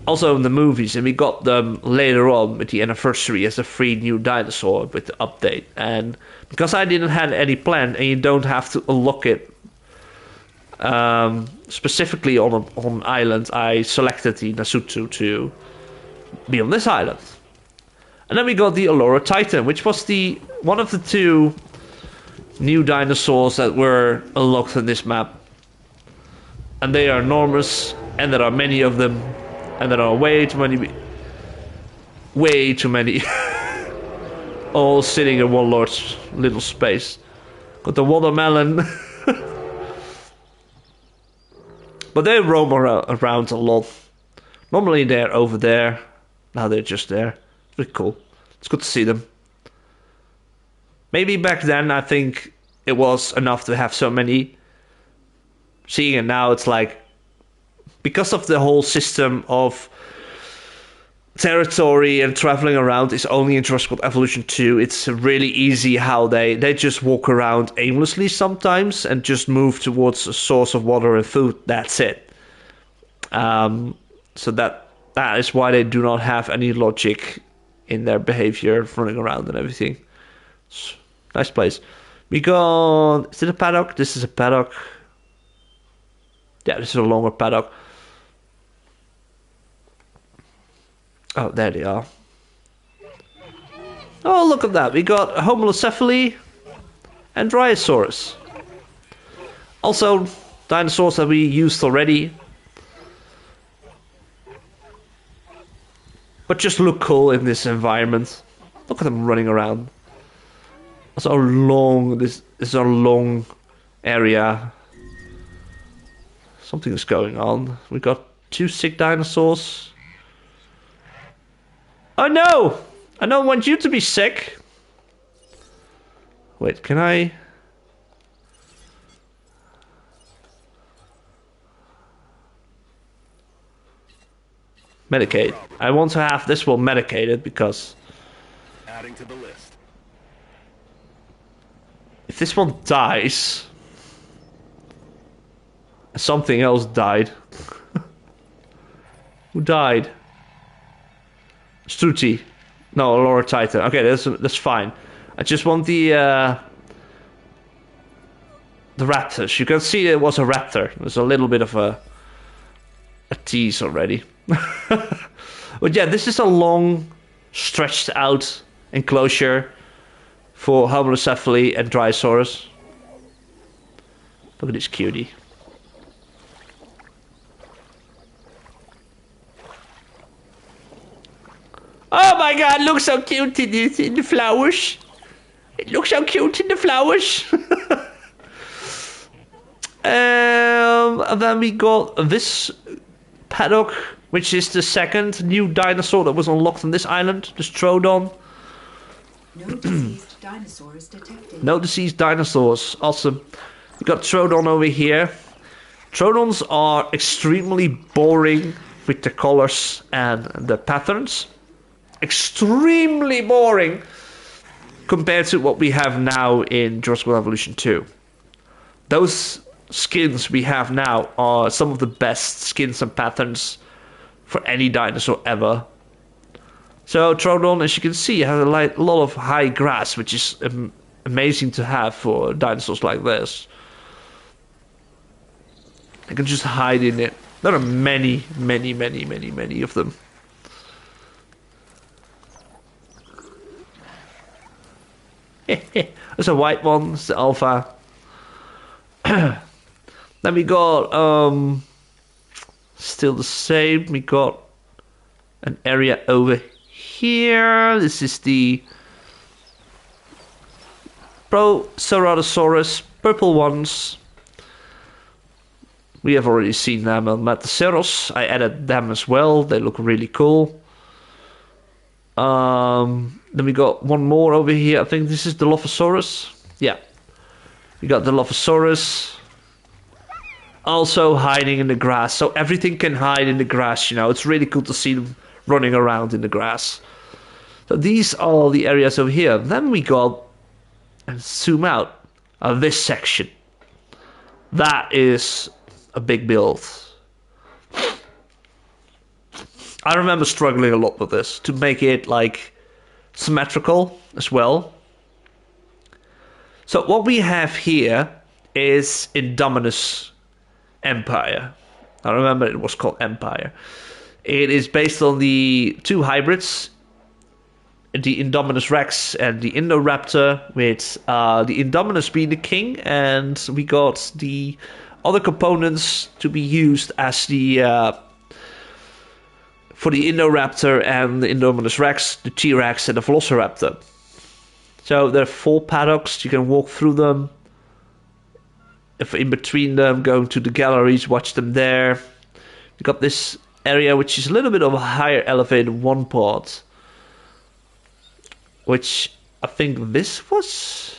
Also in the movies, and we got them later on with the anniversary as a free new dinosaur with the update. And because I didn't have any plan, and you don't have to unlock it specifically on an island, I selected the Nasutu to be on this island. And then we got the Allura Titan, which was one of the 2 new dinosaurs that were unlocked in this map. And they are enormous, and there are many of them, and there are way too many, all sitting in one large little space. Got the watermelon. But they roam around a lot. Normally they're over there. Now they're just there. It's pretty cool. It's good to see them. Maybe back then I think it was enough to have so many. Seeing it now, it's like, because of the whole system of territory and traveling around is only in Jurassic World Evolution 2. It's really easy how they just walk around aimlessly sometimes and just move towards a source of water and food. That's it. So that is why they do not have any logic in their behavior, running around and everything. Nice place. We got... Is it a paddock? This is a paddock. Yeah, this is a longer paddock. Oh, there they are. Oh, look at that. We got Homalocephaly and Dryosaurus. Also, dinosaurs that we used already. But just look cool in this environment. Look at them running around. It's our long... This is our long area. Something is going on. We got 2 sick dinosaurs. Oh no! I don't want you to be sick. Wait, can I... Medicate. I want to have this one medicated because... Adding to the list. If this one dies... Something else died. Who died? Struti. No, Laura Titan. Okay, that's fine. I just want the raptors. You can see it was a raptor. There's a little bit of a tease already. But yeah, this is a long, stretched out enclosure for Homalocephaly and Dryosaurus. Look at this cutie. Oh my god, it looks so cute in the flowers. It looks so cute in the flowers. And then we got this paddock, which is the second new dinosaur that was unlocked on this island, the Strodon. No deceased dinosaurs detected. No deceased dinosaurs, awesome. We got Strodon over here. Strodons are extremely boring with the colors and the patterns. Extremely boring compared to what we have now in Jurassic World Evolution 2. Those skins we have now are some of the best skins and patterns for any dinosaur ever. So Troodon, as you can see, has a lot of high grass, which is amazing to have for dinosaurs like this. They can just hide in it. There are many, many, many, many, many of them. There's a white one, it's the alpha. Then we got still the same. We got an area over here. This is the Proceratosaurus, purple ones. We have already seen them on Metaceros. I added them as well. They look really cool. Then we got one more over here. I think this is the Dilophosaurus. Yeah. We got the Dilophosaurus. Also hiding in the grass. So everything can hide in the grass, you know. It's really cool to see them running around in the grass. So these are the areas over here. Then we got, and zoom out, this section. That is a big build. I remember struggling a lot with this to make it like symmetrical as well. So what we have here is Indominus Empire. I remember it was called Empire. It is based on the two hybrids, the Indominus Rex and the Indoraptor, with the Indominus being the king, and we got the other components to be used as the for the Indoraptor and the Indominus Rex, the T-Rex and the Velociraptor. So there are 4 paddocks, you can walk through them. If in between them, going to the galleries, watch them there. You got this area which is a little bit of a higher elevated one part, which I think this was.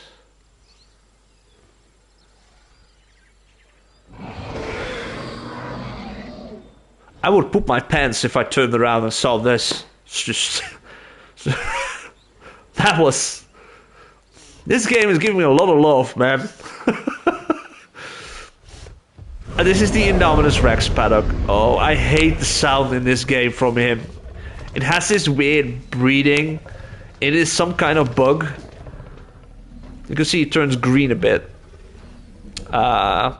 I would poop my pants if I turned around and saw this. It's just that was. This game is giving me a lot of love, man. And this is the Indominus Rex paddock. Oh, I hate the sound in this game from him. It has this weird breathing. It is some kind of bug. You can see it turns green a bit. Okay,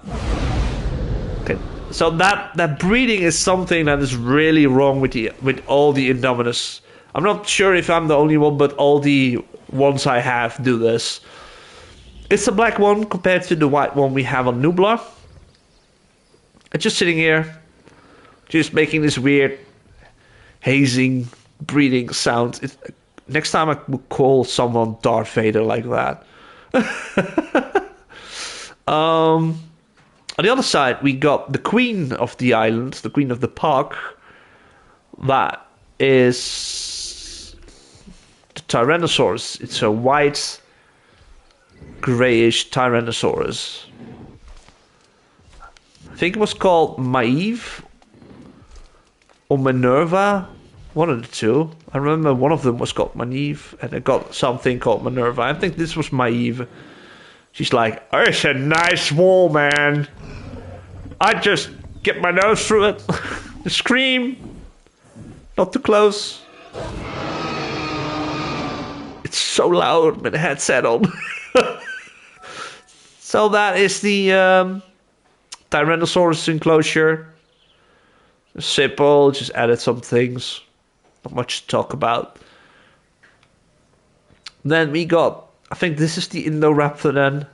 so that breathing is something that is really wrong with all the Indominus. I'm not sure if I'm the only one, but all the ones I have do this. It's a black one compared to the white one we have on Nublar. It's just sitting here, just making this weird hazing, breathing sound. Next time I would call someone Darth Vader like that. On the other side, we got the queen of the island, the queen of the park. That is the Tyrannosaurus. It's a white, grayish Tyrannosaurus. I think it was called Maeve or Minerva, one of the two. I remember one of them was called Maeve, and I got something called Minerva. I think this was Maeve. She's like, oh, it's a nice wall, man. I just get my nose through it. Scream. Not too close. It's so loud with the headset on. So that is the Tyrannosaurus enclosure. Simple, just added some things. Not much to talk about. Then we got, I think this is the Indoraptor then.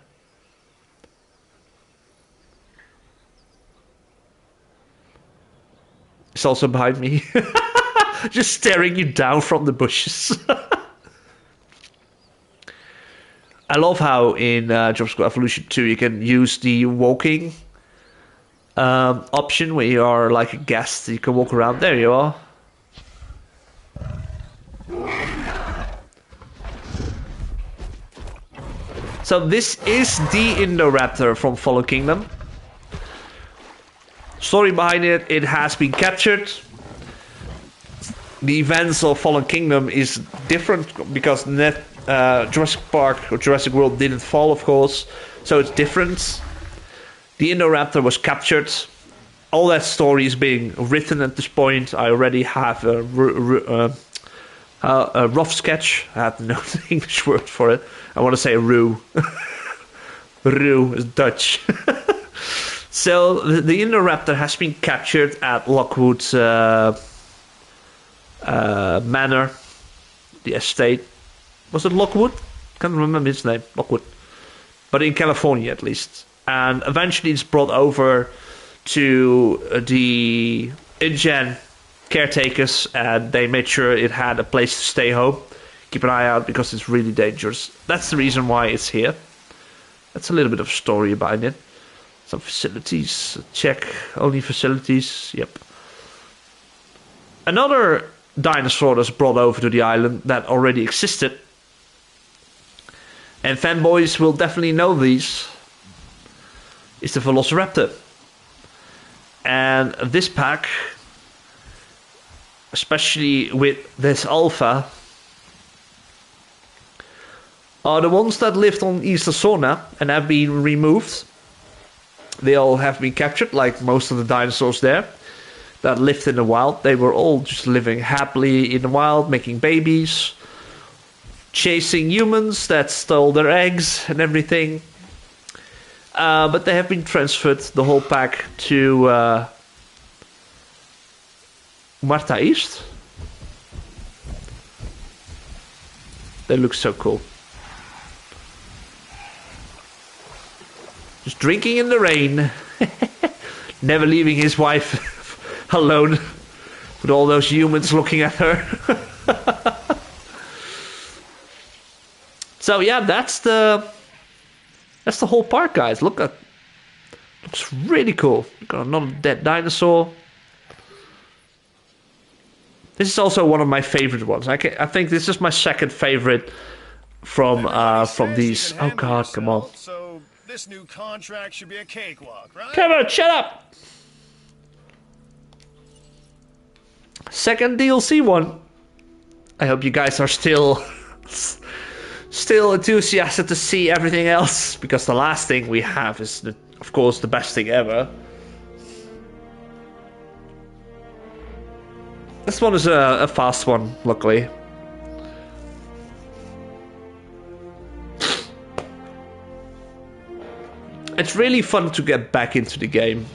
It's also behind me. Just staring you down from the bushes. I love how in Jurassic World Evolution 2 you can use the walking option where you are like a guest. You can walk around. There you are. So this is the Indoraptor from Fallen Kingdom. Story behind it, it has been captured. The events of Fallen Kingdom is different because Jurassic Park or Jurassic World didn't fall, of course. So it's different. The Indoraptor was captured. All that story is being written at this point. I already have a rough sketch. I have no English word for it. I want to say roux. Roux is Dutch. So the Indoraptor has been captured at Lockwood Manor, the estate. Was it Lockwood? Can't remember his name. Lockwood, but in California at least. And eventually it's brought over to the InGen caretakers, and they made sure it had a place to stay home. Keep an eye out because it's really dangerous. That's the reason why it's here. That's a little bit of story behind it. Some facilities, check, only facilities, yep. Another dinosaur that's brought over to the island that already existed, and fanboys will definitely know these, is the Velociraptor. And this pack, especially with this alpha, are the ones that lived on Eastern Zona and have been removed. They all have been captured, like most of the dinosaurs there that lived in the wild. They were all just living happily in the wild, making babies, chasing humans that stole their eggs and everything. But they have been transferred, the whole pack, to Marta East. They look so cool. Just drinking in the rain. Never leaving his wife alone with all those humans looking at her. So yeah, that's the whole park, guys. Looks really cool. Got another dead dinosaur. This is also one of my favorite ones. I think this is my second favorite from these. Oh God, come on. So this new contract should be a cakewalk, right? Come on, shut up. Second DLC one. I hope you guys are still enthusiastic to see everything else, because the last thing we have is, of course, the best thing ever. This one is a fast one, luckily. It's really fun to get back into the game.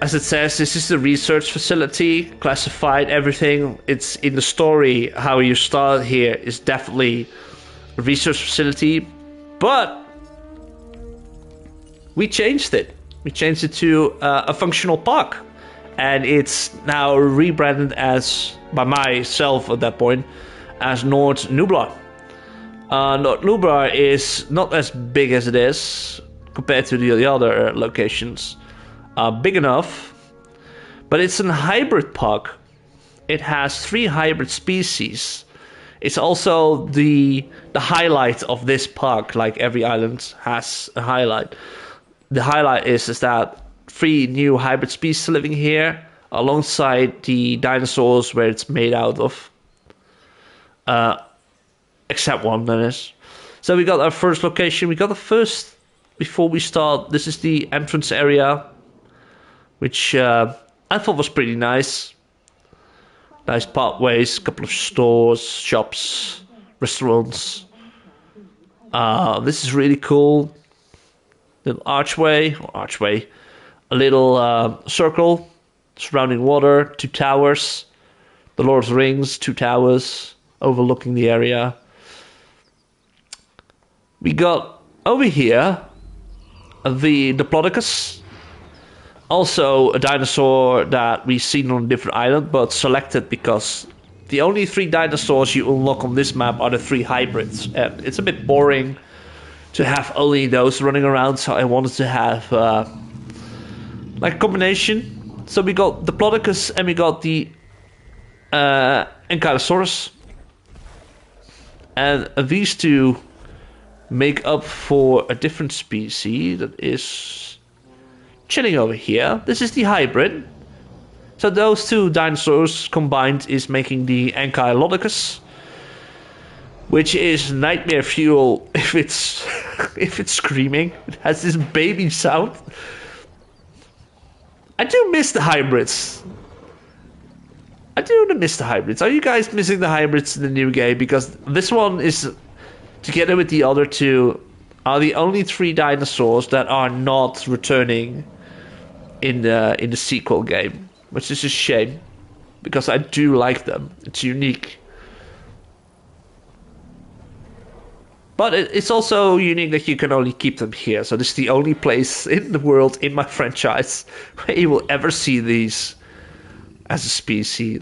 As it says, this is the research facility, classified everything. It's in the story, how you start here is definitely a research facility, but we changed it. We changed it to a functional park, and it's now rebranded as, by myself at that point, as Noord Nublar. Noord Nublar is not as big as it is compared to the other locations. Big enough, but it's a hybrid park. It has 3 hybrid species. It's also the highlight of this park. Like every island has a highlight. The highlight is that 3 new hybrid species living here, alongside the dinosaurs where it's made out of. Except one, that is. So we got our first location. We got the first, before we start, this is the entrance area, which I thought was pretty nice. Nice pathways, couple of stores, shops, restaurants. This is really cool. Little archway, a little circle surrounding water, 2 towers. The Lord of the Rings, 2 towers overlooking the area. We got over here the Diplodocus. Also a dinosaur that we've seen on a different island, but selected because the only 3 dinosaurs you unlock on this map are the 3 hybrids. And it's a bit boring to have only those running around, so I wanted to have like a combination. So we got the Diplodocus and we got the Ankylosaurus. And these 2 make up for a different species that is chilling over here. This is the hybrid. So those 2 dinosaurs combined is making the Ankylodocus, which is nightmare fuel if it's if it's screaming. It has this baby sound. I do miss the hybrids. Are you guys missing the hybrids in the new game? Because this one is, together with the other 2, are the only 3 dinosaurs that are not returning in the sequel game, which is a shame, because I do like them. It's unique. But it's also unique that you can only keep them here. So this is the only place in the world, in my franchise, where you will ever see these as a species.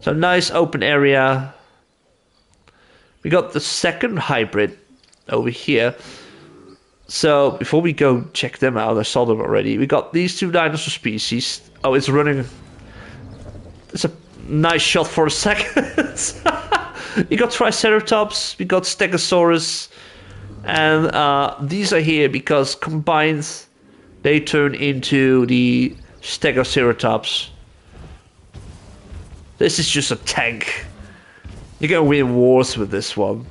So nice open area. We got the second hybrid over here. So before we go check them out, I saw them already. We got these 2 dinosaur species. Oh, it's running. It's a nice shot for a second. We got Triceratops, we got Stegosaurus, and these are here because combined they turn into the Stegoceratops. This is just a tank. You're gonna win wars with this one.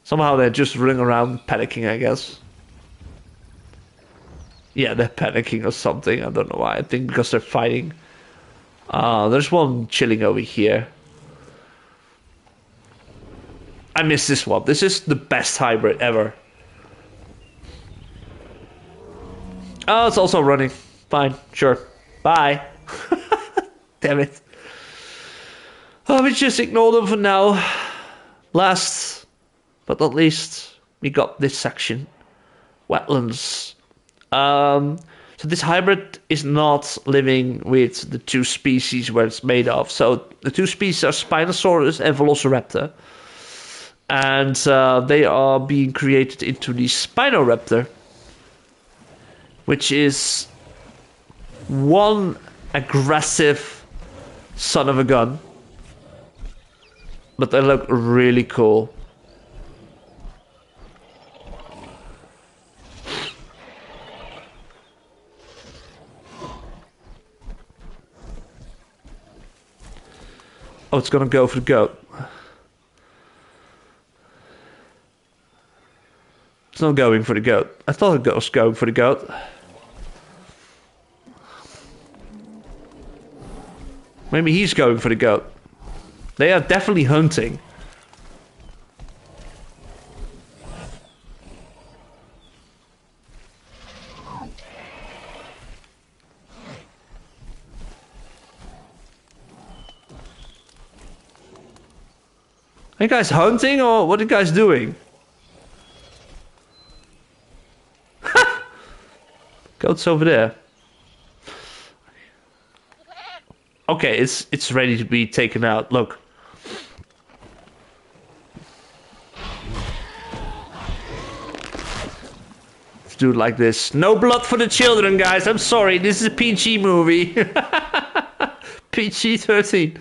Somehow they're just running around panicking, I guess. Yeah, they're panicking or something. I don't know why. I think because they're fighting. There's one chilling over here. I miss this one. This is the best hybrid ever. Oh, it's also running. Fine, sure. Bye. Damn it. Oh, we just ignore them for now. Last but not least, we got this section. Wetlands. So this hybrid is not living with the 2 species where it's made of. So the 2 species are Spinosaurus and Velociraptor. And they are being created into the Spinoraptor, which is one aggressive son of a gun. But they look really cool. Oh, it's gonna go for the goat. It's not going for the goat. I thought it was going for the goat. Maybe he's going for the goat. They are definitely hunting. Are you guys hunting or what are you guys doing? Goat's over there. Okay, it's ready to be taken out. Look. Let's do it like this. No blood for the children, guys. I'm sorry. This is a PG movie. PG-13.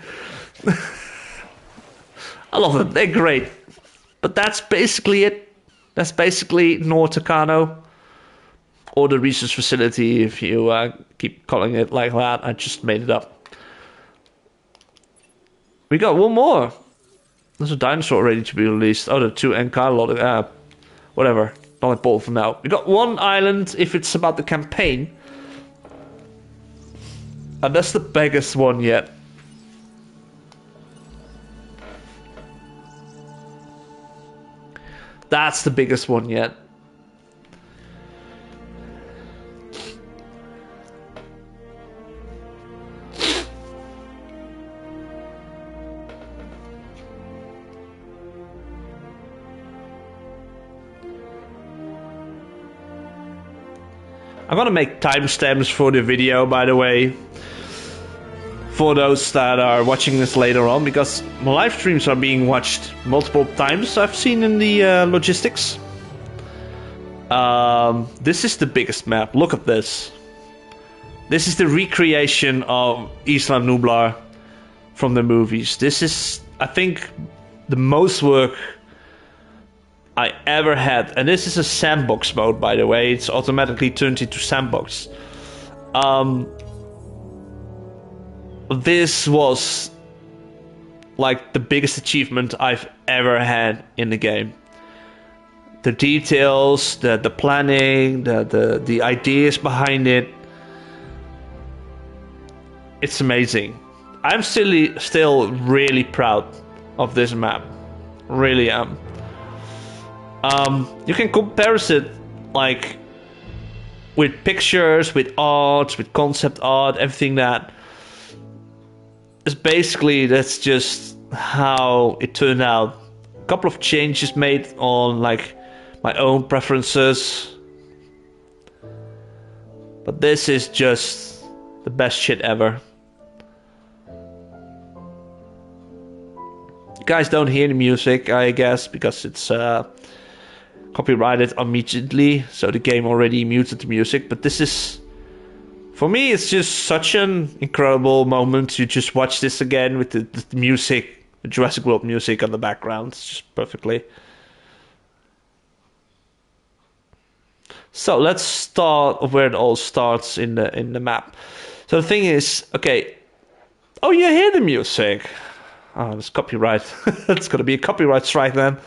I love them. They're great. But that's basically it. That's basically North Tucano. Or the research facility, if you keep calling it like that. I just made it up. We got one more. There's a dinosaur ready to be released. Oh, the 2 Encarlot. Whatever. Not important for now. We got one island if it's about the campaign. And that's the biggest one yet. That's the biggest one yet. I'm gonna make timestamps for the video, by the way, for those that are watching this later on, because my live streams are being watched multiple times, I've seen in the logistics. This is the biggest map. Look at this. This is the recreation of Isla Nublar from the movies. This is, I think, the most work I ever had, and this is a sandbox mode, by the way. It's automatically turned into sandbox. This was like the biggest achievement I've ever had in the game. The details, the planning, the ideas behind it. It's amazing. I'm still really proud of this map. Really am. You can compare it like with pictures, with art, with concept art, everything that is basically, that's just how it turned out. A couple of changes made on like my own preferences, but this is just the best shit ever. You guys don't hear the music, I guess, because it's copyrighted immediately, so the game already muted the music. But this is, for me, it's just such an incredible moment to just watch this again with the music, the Jurassic World music on the background. It's just perfectly. So let's start where it all starts in the map. So the thing is, okay. Oh, you hear the music? Oh, it's copyright. It's gonna be a copyright strike then.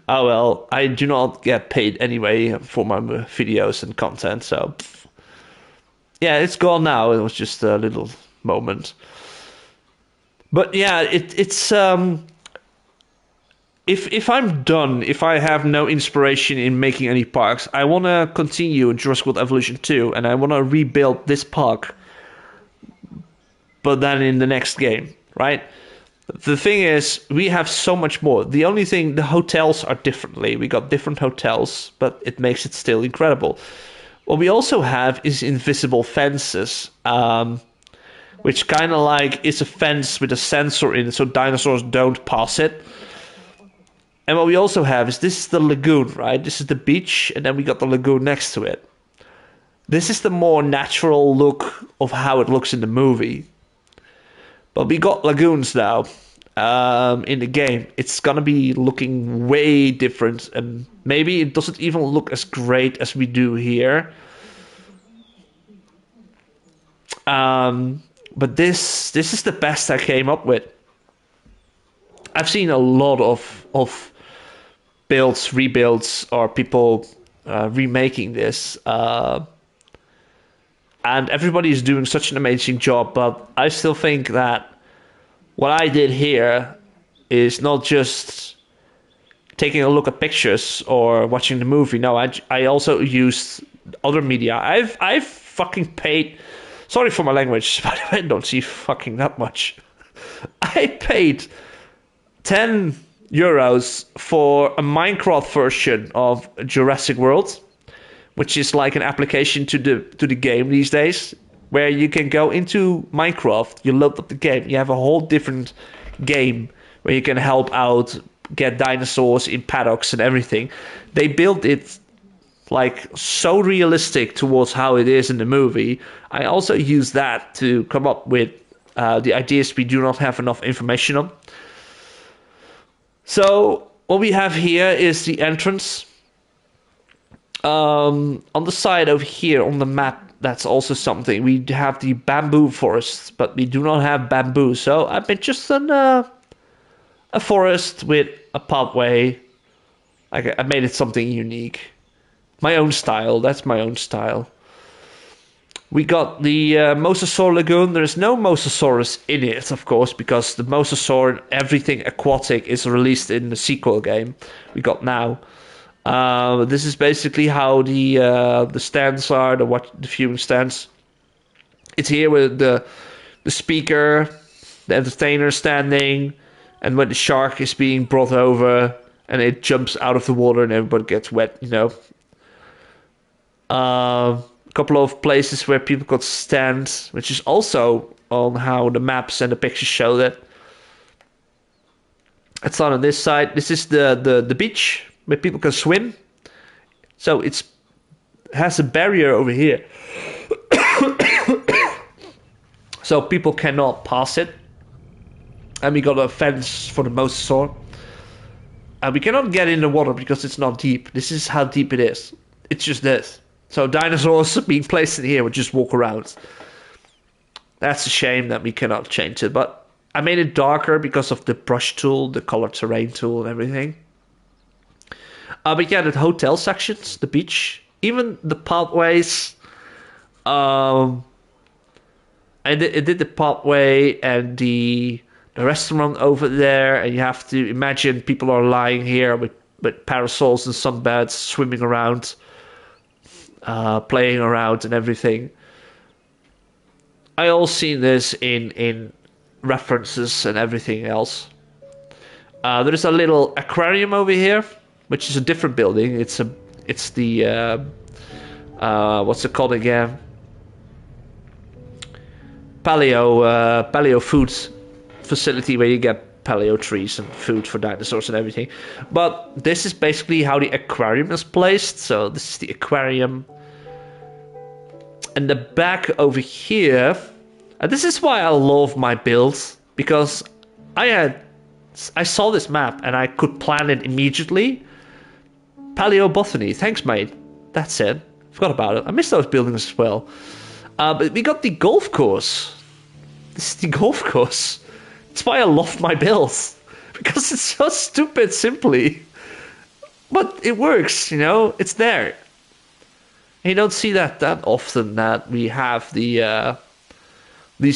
Oh well, I do not get paid anyway for my videos and content, so yeah, it's gone now. It was just a little moment, but yeah, it's if I'm done, if I have no inspiration in making any parks, I want to continue Jurassic World Evolution 2, and I want to rebuild this park, but then in the next game, right? The thing is, we have so much more. The only thing, the hotels are differently. We got different hotels, but it makes it still incredible. What we also have is invisible fences, which kind of like is a fence with a sensor in it, so dinosaurs don't pass it. And what we also have is, this is the lagoon, right? This is the beach, and then we got the lagoon next to it. This is the more natural look of how it looks in the movie. But we got lagoons now in the game. It's gonna be looking way different, and maybe it doesn't even look as great as we do here. But this is the best I came up with. I've seen a lot of builds, rebuilds, or people remaking this, and everybody is doing such an amazing job. But I still think that what I did here is not just taking a look at pictures or watching the movie. No, I also used other media. I've fucking paid. Sorry for my language, but I don't see fucking that much. I paid €10 for a Minecraft version of Jurassic World, which is like an application to the game these days, where you can go into Minecraft, you load up the game, you have a whole different game where you can help out, get dinosaurs in paddocks and everything. They built it like so realistic towards how it is in the movie. I also use that to come up with the ideas we do not have enough information on. So what we have here is the entrance. On the side over here on the map, that's also something. We have the bamboo forests, but we do not have bamboo. So I made just a forest with a pathway. I made it something unique. My own style. That's my own style. We got the Mosasaur Lagoon. There's no Mosasaurus in it, of course, because the Mosasaur and everything aquatic is released in the sequel game we got now. This is basically how the stands are, the viewing stands. It's here with the speaker, the entertainer standing, and when the shark is being brought over and it jumps out of the water and everybody gets wet, you know. A couple of places where people could stand, which is also on how the maps and the pictures show that. It's not on this side. This is the beach where people can swim. So it has a barrier over here. So people cannot pass it. And we got a fence for the mosasaur. And we cannot get in the water because it's not deep. This is how deep it is. It's just this. So dinosaurs being placed in here would just walk around. That's a shame that we cannot change it. But I made it darker because of the brush tool, the color terrain tool and everything. But yeah, the hotel sections, the beach, even the pathways. I did the pathway and the restaurant over there. And you have to imagine people are lying here with parasols and sunbeds, swimming around. Playing around and everything. I all seen this in references and everything else. There is a little aquarium over here, which is a different building. It's the what's it called again? Paleo foods facility where you get paleo trees and food for dinosaurs and everything. But this is basically how the aquarium is placed. So this is the aquarium. And the back over here, and this is why I love my builds, because I saw this map and I could plan it immediately. Paleobotany, thanks mate. That's it. Forgot about it. I missed those buildings as well. But we got the golf course. This is the golf course. That's why I love my builds. Because it's so stupid simply. But it works, you know? It's there. And you don't see that often, that we have these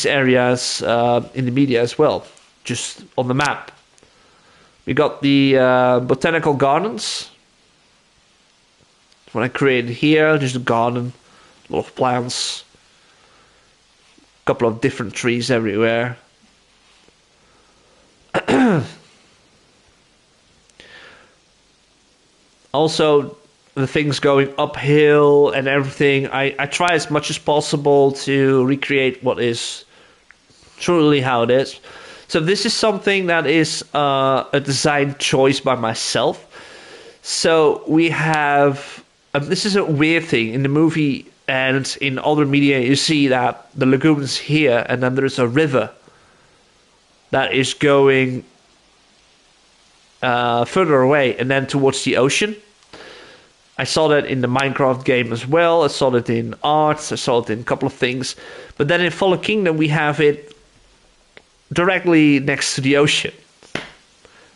areas in the media as well. Just on the map. We got the botanical gardens. When I created here, just a garden. A lot of plants. A couple of different trees everywhere. Also, the things going uphill and everything, I try as much as possible to recreate what is truly how it is. So this is something that is a design choice by myself. So we have, this is a weird thing in the movie and in other media. You see that the lagoon is here and then there's a river that is going further away and then towards the ocean. I saw that in the Minecraft game as well. I saw it in art. I saw it in a couple of things. But then in Fallen Kingdom, we have it directly next to the ocean.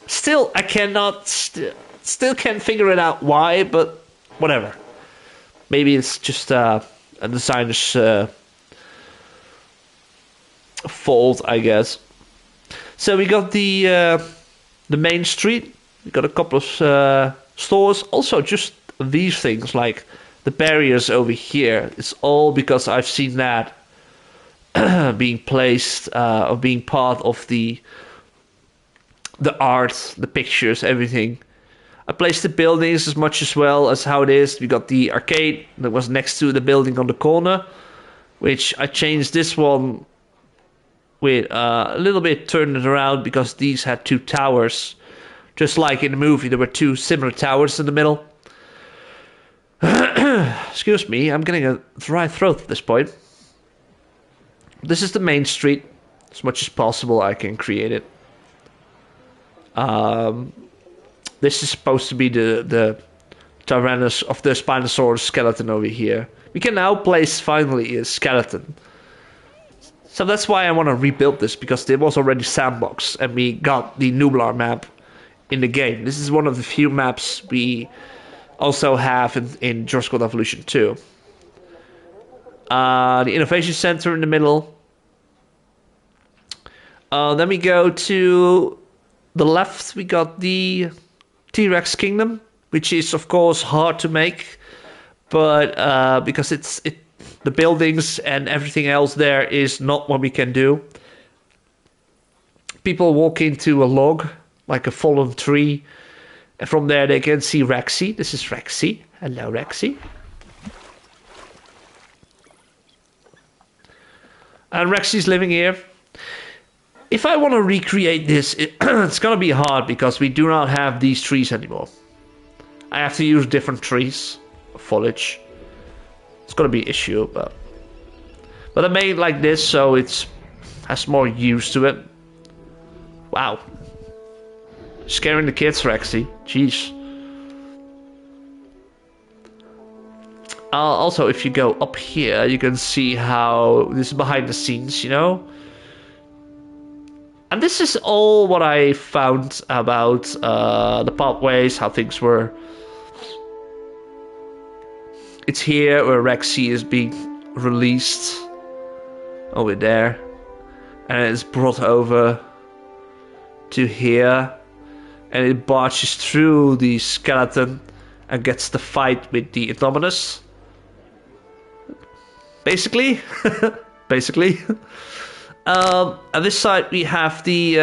Still, I cannot... Still can't figure it out why, but whatever. Maybe it's just a designer's fault, I guess. So we got the main street. We got a couple of stores. Also, just these things, like the barriers over here. It's all because I've seen that being placed or being part of the art, the pictures, everything. I placed the buildings as much as well as how it is. We got the arcade that was next to the building on the corner, which I changed this one with a little bit, turned it around because these had two towers. Just like in the movie, there were two similar towers in the middle. Excuse me, I'm getting a dry throat at this point. This is the main street. As much as possible, I can create it. This is supposed to be the Tyrannus of the Spinosaurus skeleton over here. We can now place finally a skeleton. So that's why I want to rebuild this, because there was already sandbox and we got the Nublar map in the game. This is one of the few maps we also have in Jurassic World Evolution 2. The Innovation Center in the middle. Then we go to the left. We got the T-Rex Kingdom, which is of course hard to make, but because the buildings and everything else there is not what we can do. People walk into a log, like a fallen tree, and from there they can see Rexy. This is Rexy. Hello, Rexy. And Rexy's living here. If I want to recreate this, it's going to be hard because we do not have these trees anymore. I have to use different trees, foliage. It's going to be an issue, but I made it like this so it has more use to it. Wow. Scaring the kids, Rexy. Jeez. Also, if you go up here, you can see how this is behind the scenes, you know? And this is all what I found about the pathways, how things were. It's here where Rexy is being released. Over there. And it's brought over to here. And it barges through the skeleton and gets the fight with the Indominus. Basically. Basically. On this side we have the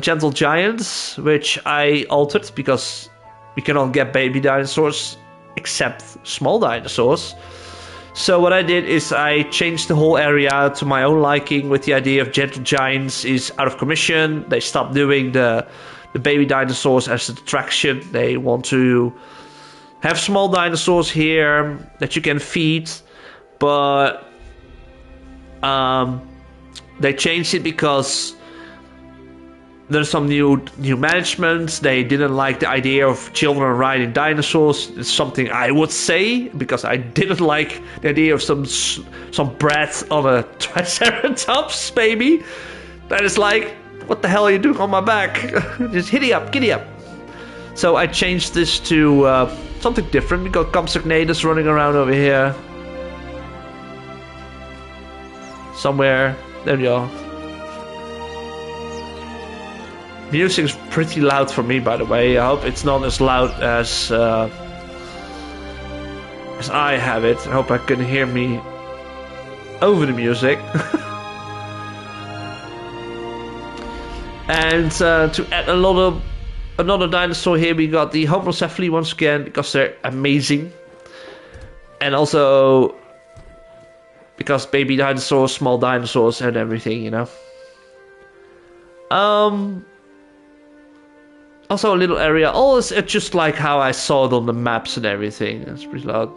gentle giants, which I altered because we cannot get baby dinosaurs except small dinosaurs. So what I did is I changed the whole area to my own liking, with the idea of gentle giants is out of commission. They stopped doing the baby dinosaurs as an attraction. They want to have small dinosaurs here that you can feed, but they changed it because there's some new management. They didn't like the idea of children riding dinosaurs. It's something I would say, because I didn't like the idea of some brat on a Triceratops, baby. That is like, what the hell are you doing on my back? Just giddy up. So I changed this to something different. We got Compsognathus running around over here. Somewhere. There we are. Music's pretty loud for me, by the way. I hope it's not as loud as I have it. I hope I can hear me over the music. And to add another dinosaur here, we got the Homocephaly once again, because they're amazing. And also because baby dinosaurs, small dinosaurs, and everything, you know. Also a little area. All is just like how I saw it on the maps and everything. It's pretty loud.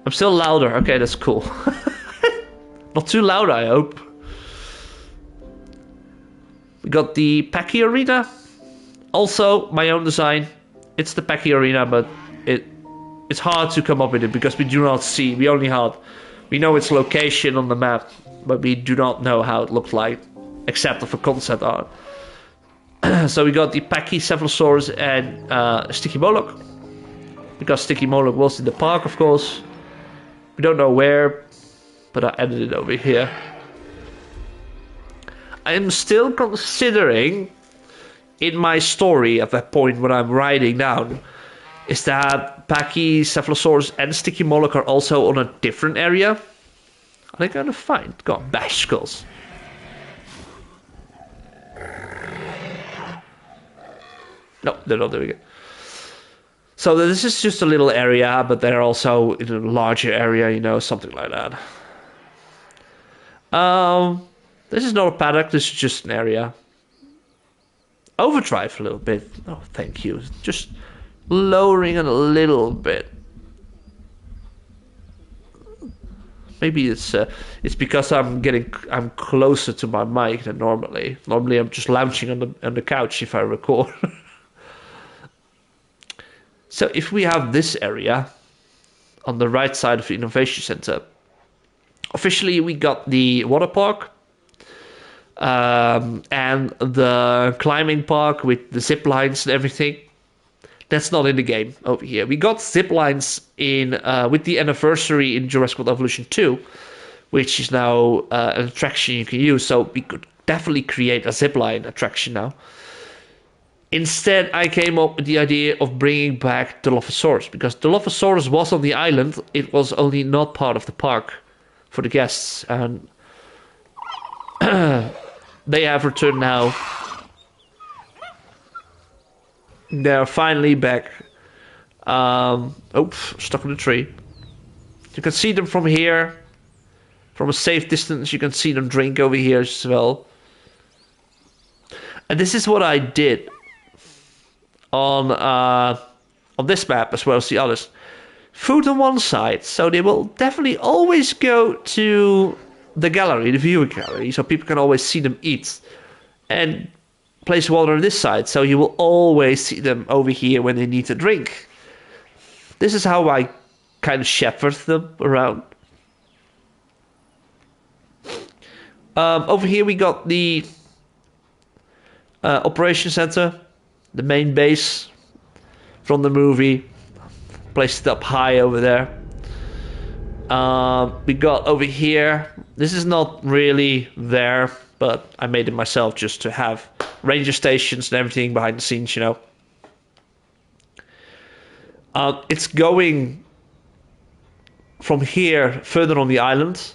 I'm still louder. Okay, that's cool. Not too loud, I hope. We got the Pachy Arena. Also my own design. It's the Pachy Arena, but it's hard to come up with it because we do not see. We know its location on the map, but we do not know how it looks like, except of a concept art. So we got the Pachycephalosaurus and Sticky Moloch, because Sticky Moloch was in the park, of course. We don't know where, but I added it over here. I am still considering, in my story at that point when I'm writing down, is that Pachycephalosaurus and Sticky Moloch are also on a different area. Are they gonna find? Got bash skulls. No, they're not doing it. So this is just a little area, but they're also in a larger area, you know, something like that. This is not a paddock, this is just an area. Overdrive a little bit. Oh, thank you. Just lowering it a little bit. Maybe it's because I'm closer to my mic than normally. Normally I'm just lounging on the couch if I record. So if we have this area on the right side of the Innovation Center, officially we got the water park and the climbing park with the zip lines and everything. That's not in the game over here. We got zip lines in with the anniversary in Jurassic World Evolution 2, which is now an attraction you can use. So we could definitely create a zip line attraction now. Instead, I came up with the idea of bringing back Dilophosaurus, because Dilophosaurus was on the island. It was only not part of the park for the guests, and they have returned now. They're finally back. Stuck in the tree. You can see them from here. From a safe distance, you can see them drink over here as well. And this is what I did on this map as well as the others. Food on one side, so they will definitely always go to the gallery, the viewer gallery, so people can always see them eat. And place water on this side, so you will always see them over here when they need a drink. This is how I kind of shepherd them around. Over here we got the operation center, the main base from the movie. Placed it up high over there. We got over here. This is not really there, but I made it myself just to have ranger stations and everything behind the scenes, you know. It's going from here further on the island.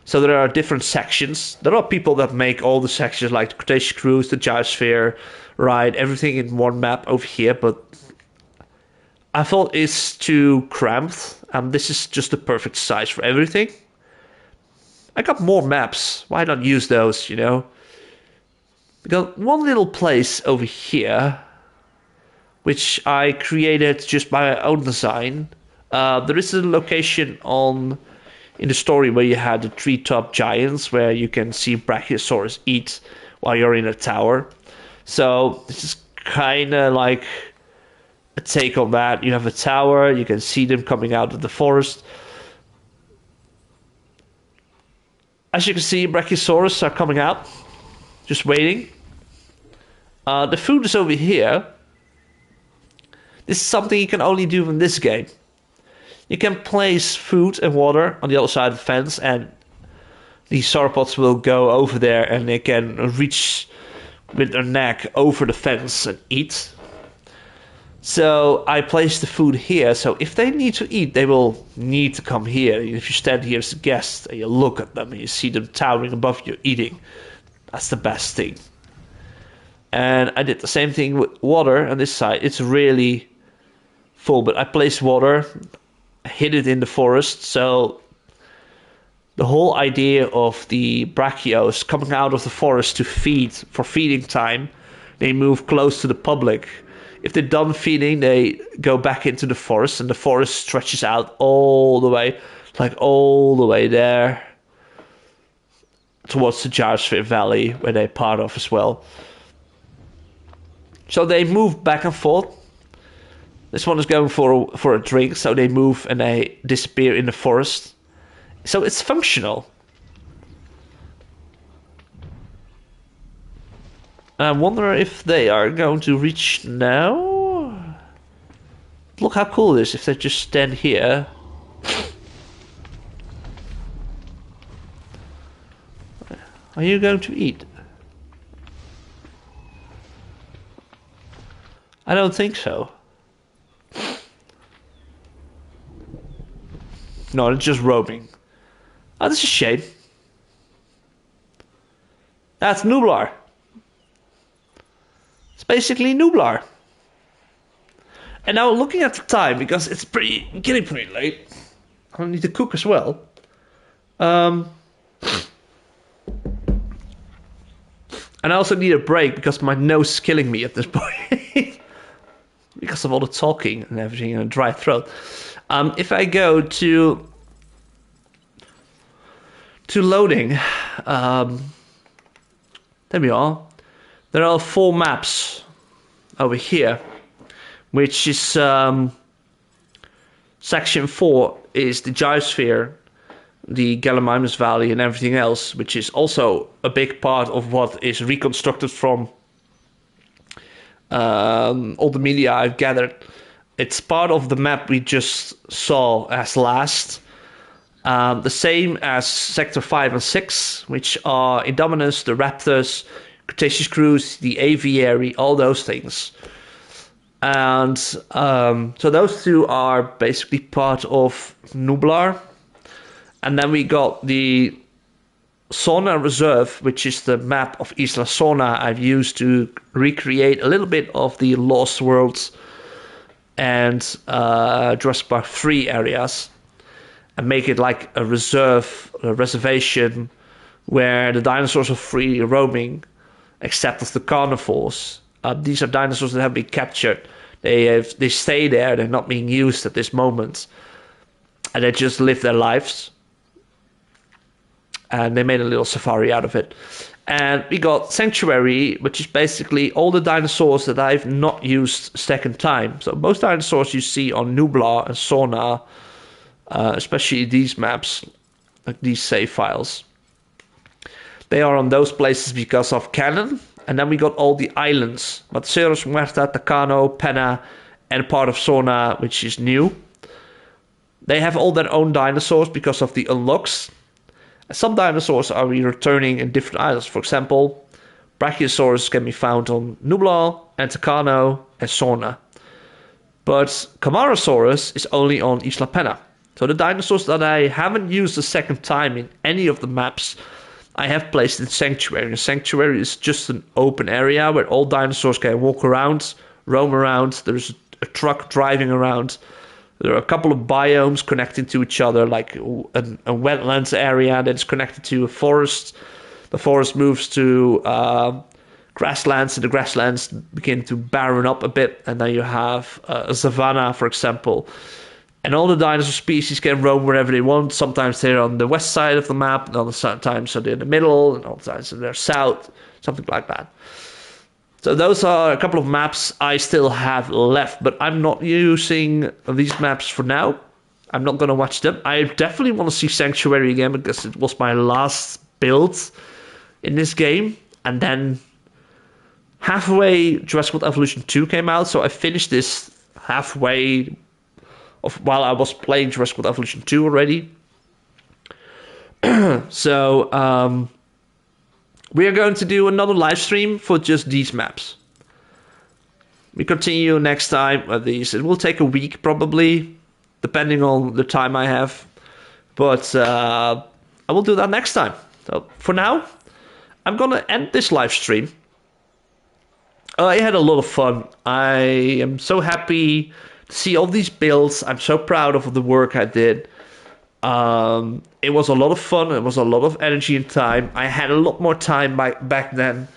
So there are different sections. There are people that make all the sections, like the Cretaceous Cruise, the Gyrosphere ride, everything in one map over here. But I thought it's too cramped, and this is just the perfect size for everything. I got more maps. Why not use those, you know? We got one little place over here, which I created just by my own design. There is a location in the story where you had the treetop giants, where you can see Brachiosaurus eat while you're in a tower. So this is kind of like a take on that. You have a tower, you can see them coming out of the forest. As you can see, Brachiosaurus are coming out, just waiting. The food is over here. This is something you can only do in this game. You can place food and water on the other side of the fence, and the sauropods will go over there and they can reach with their neck over the fence and eat. So I placed the food here, so if they need to eat, they will need to come here. If you stand here as a guest and you look at them and you see them towering above you eating, that's the best thing. And I did the same thing with water on this side. It's really full, but I placed water, hid it in the forest, so the whole idea of the brachios coming out of the forest to feed for feeding time, they move close to the public. If they're done feeding, they go back into the forest, and the forest stretches out all the way, like all the way there towards the Gyrosphere Valley, where they're part of as well. So they move back and forth. This one is going for a drink, so they move and they disappear in the forest. So it's functional. I wonder if they are going to reach now. Look how cool it is if they just stand here. Are you going to eat? I don't think so. No, it's just roaming. Oh, that's a shame. That's Nublar. It's basically Nublar. And now looking at the time, because it's getting pretty late, I need to cook as well. And I also need a break because my nose is killing me at this point. Because of all the talking and everything and a dry throat. If I go to loading, there we are. There are 4 maps over here, which is section 4 is the Gyrosphere, the Gallimimus Valley, and everything else, which is also a big part of what is reconstructed from all the media I've gathered. It's part of the map we just saw as last. The same as Sector 5 and 6, which are Indominus, the Raptors, Cretaceous Cruise, the Aviary, all those things. And so those 2 are basically part of Nublar. And then we got the Sauna Reserve, which is the map of Isla Sauna I've used to recreate a little bit of the Lost Worlds and Jurassic Park 3 areas and make it like a reservation where the dinosaurs are freely roaming except of the carnivores. These are dinosaurs that have been captured. They stay there, they're not being used at this moment, and they just live their lives. And they made a little safari out of it. And we got Sanctuary, which is basically all the dinosaurs that I've not used second time. So most dinosaurs you see on Nublar and Sauna, especially these maps, like these save files, they are on those places because of canon. And then we got all the islands, Matceros, Muerta, Tacano, Penna, and part of Sauna, which is new. They have all their own dinosaurs because of the unlocks. Some dinosaurs are returning in different islands. For example, Brachiosaurus can be found on Nublar, and Tacano, and Sauna. But Camarasaurus is only on Isla Penna. So the dinosaurs that I haven't used a second time in any of the maps, I have placed in Sanctuary. And Sanctuary is just an open area where all dinosaurs can walk around, roam around. There's a truck driving around. There are a couple of biomes connecting to each other, like a wetlands area that's connected to a forest. The forest moves to grasslands, and the grasslands begin to barren up a bit, and then you have a savanna, for example. And all the dinosaur species can roam wherever they want. Sometimes they're on the west side of the map, and other times they're in the middle, and other times they're south, something like that. So those are a couple of maps I still have left, but I'm not using these maps for now. I'm not going to watch them. I definitely want to see Sanctuary again because it was my last build in this game. And then halfway Jurassic World Evolution 2 came out, so I finished this halfway while I was playing Jurassic World Evolution 2 already. So we are going to do another live stream for just these maps. We continue next time with these. It will take a week probably, depending on the time I have. But I will do that next time. So for now, I'm going to end this live stream. I had a lot of fun. I am so happy to see all these builds. I'm so proud of the work I did. It was a lot of fun. It was a lot of energy and time. I had a lot more time back then.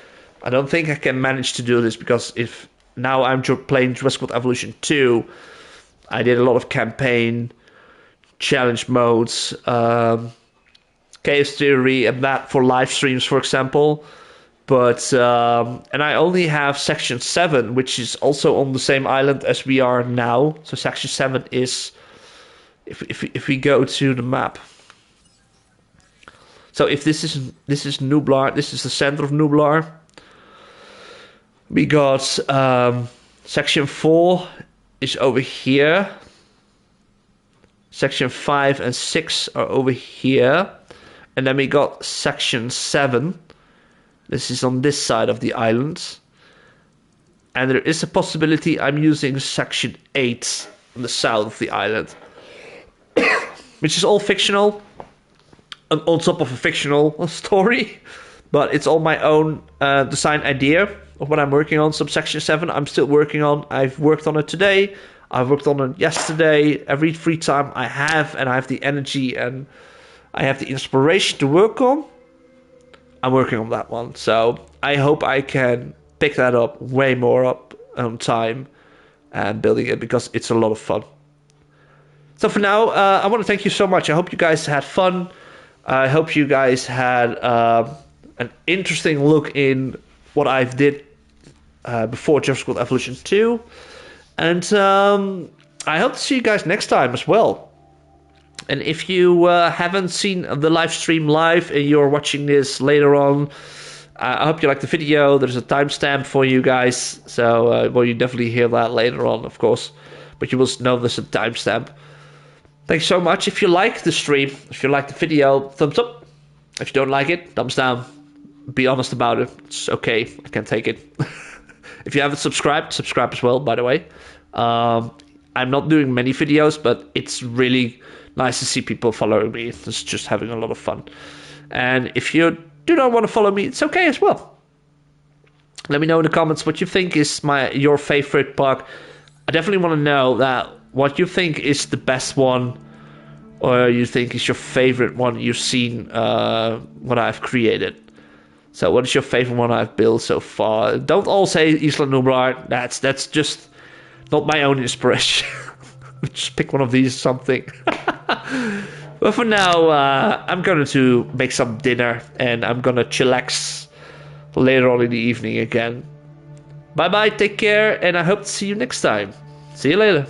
I don't think I can manage to do this because if now I'm playing Jurassic World Evolution 2, I did a lot of campaign, challenge modes, chaos theory, and that for live streams, for example. But and I only have section 7, which is also on the same island as we are now. So section 7 is if we go to the map. So if this is Nublar, this is the center of Nublar. We got section 4 is over here. Section 5 and 6 are over here. And then we got section 7. This is on this side of the island. And there is a possibility I'm using section 8 on the south of the island. Which is all fictional. On top of a fictional story. But it's all my own design idea of what I'm working on. Subsection 7 I'm still working on. I've worked on it today. I've worked on it yesterday. Every free time I have, and I have the energy and I have the inspiration to work on, I'm working on that one. So I hope I can pick that up way more up on time and building it, because it's a lot of fun. So for now, I want to thank you so much. I hope you guys had fun. I hope you guys had an interesting look in what I've did before Jurassic World Evolution 2. And I hope to see you guys next time as well. And if you haven't seen the live stream live and you're watching this later on, I hope you like the video. There's a timestamp for you guys. So, well, you definitely hear that later on, of course. But you will know there's a timestamp. Thanks so much. If you like the stream, if you like the video, thumbs up. If you don't like it, thumbs down. Be honest about it. It's okay. I can take it. If you haven't subscribed, subscribe as well, by the way. I'm not doing many videos, but it's really nice to see people following me. It's just having a lot of fun. And if you do not want to follow me, it's okay as well. Let me know in the comments what you think is your favorite park. I definitely want to know that what you think is the best one, or you think is your favorite one you've seen what I've created. So what is your favorite one I've built so far? Don't all say Isla Nublar. That's just not my own inspiration. Just pick one of these or something. But for now, I'm going to make some dinner and I'm going to chillax later on in the evening again. Bye bye, take care, and I hope to see you next time. See you later.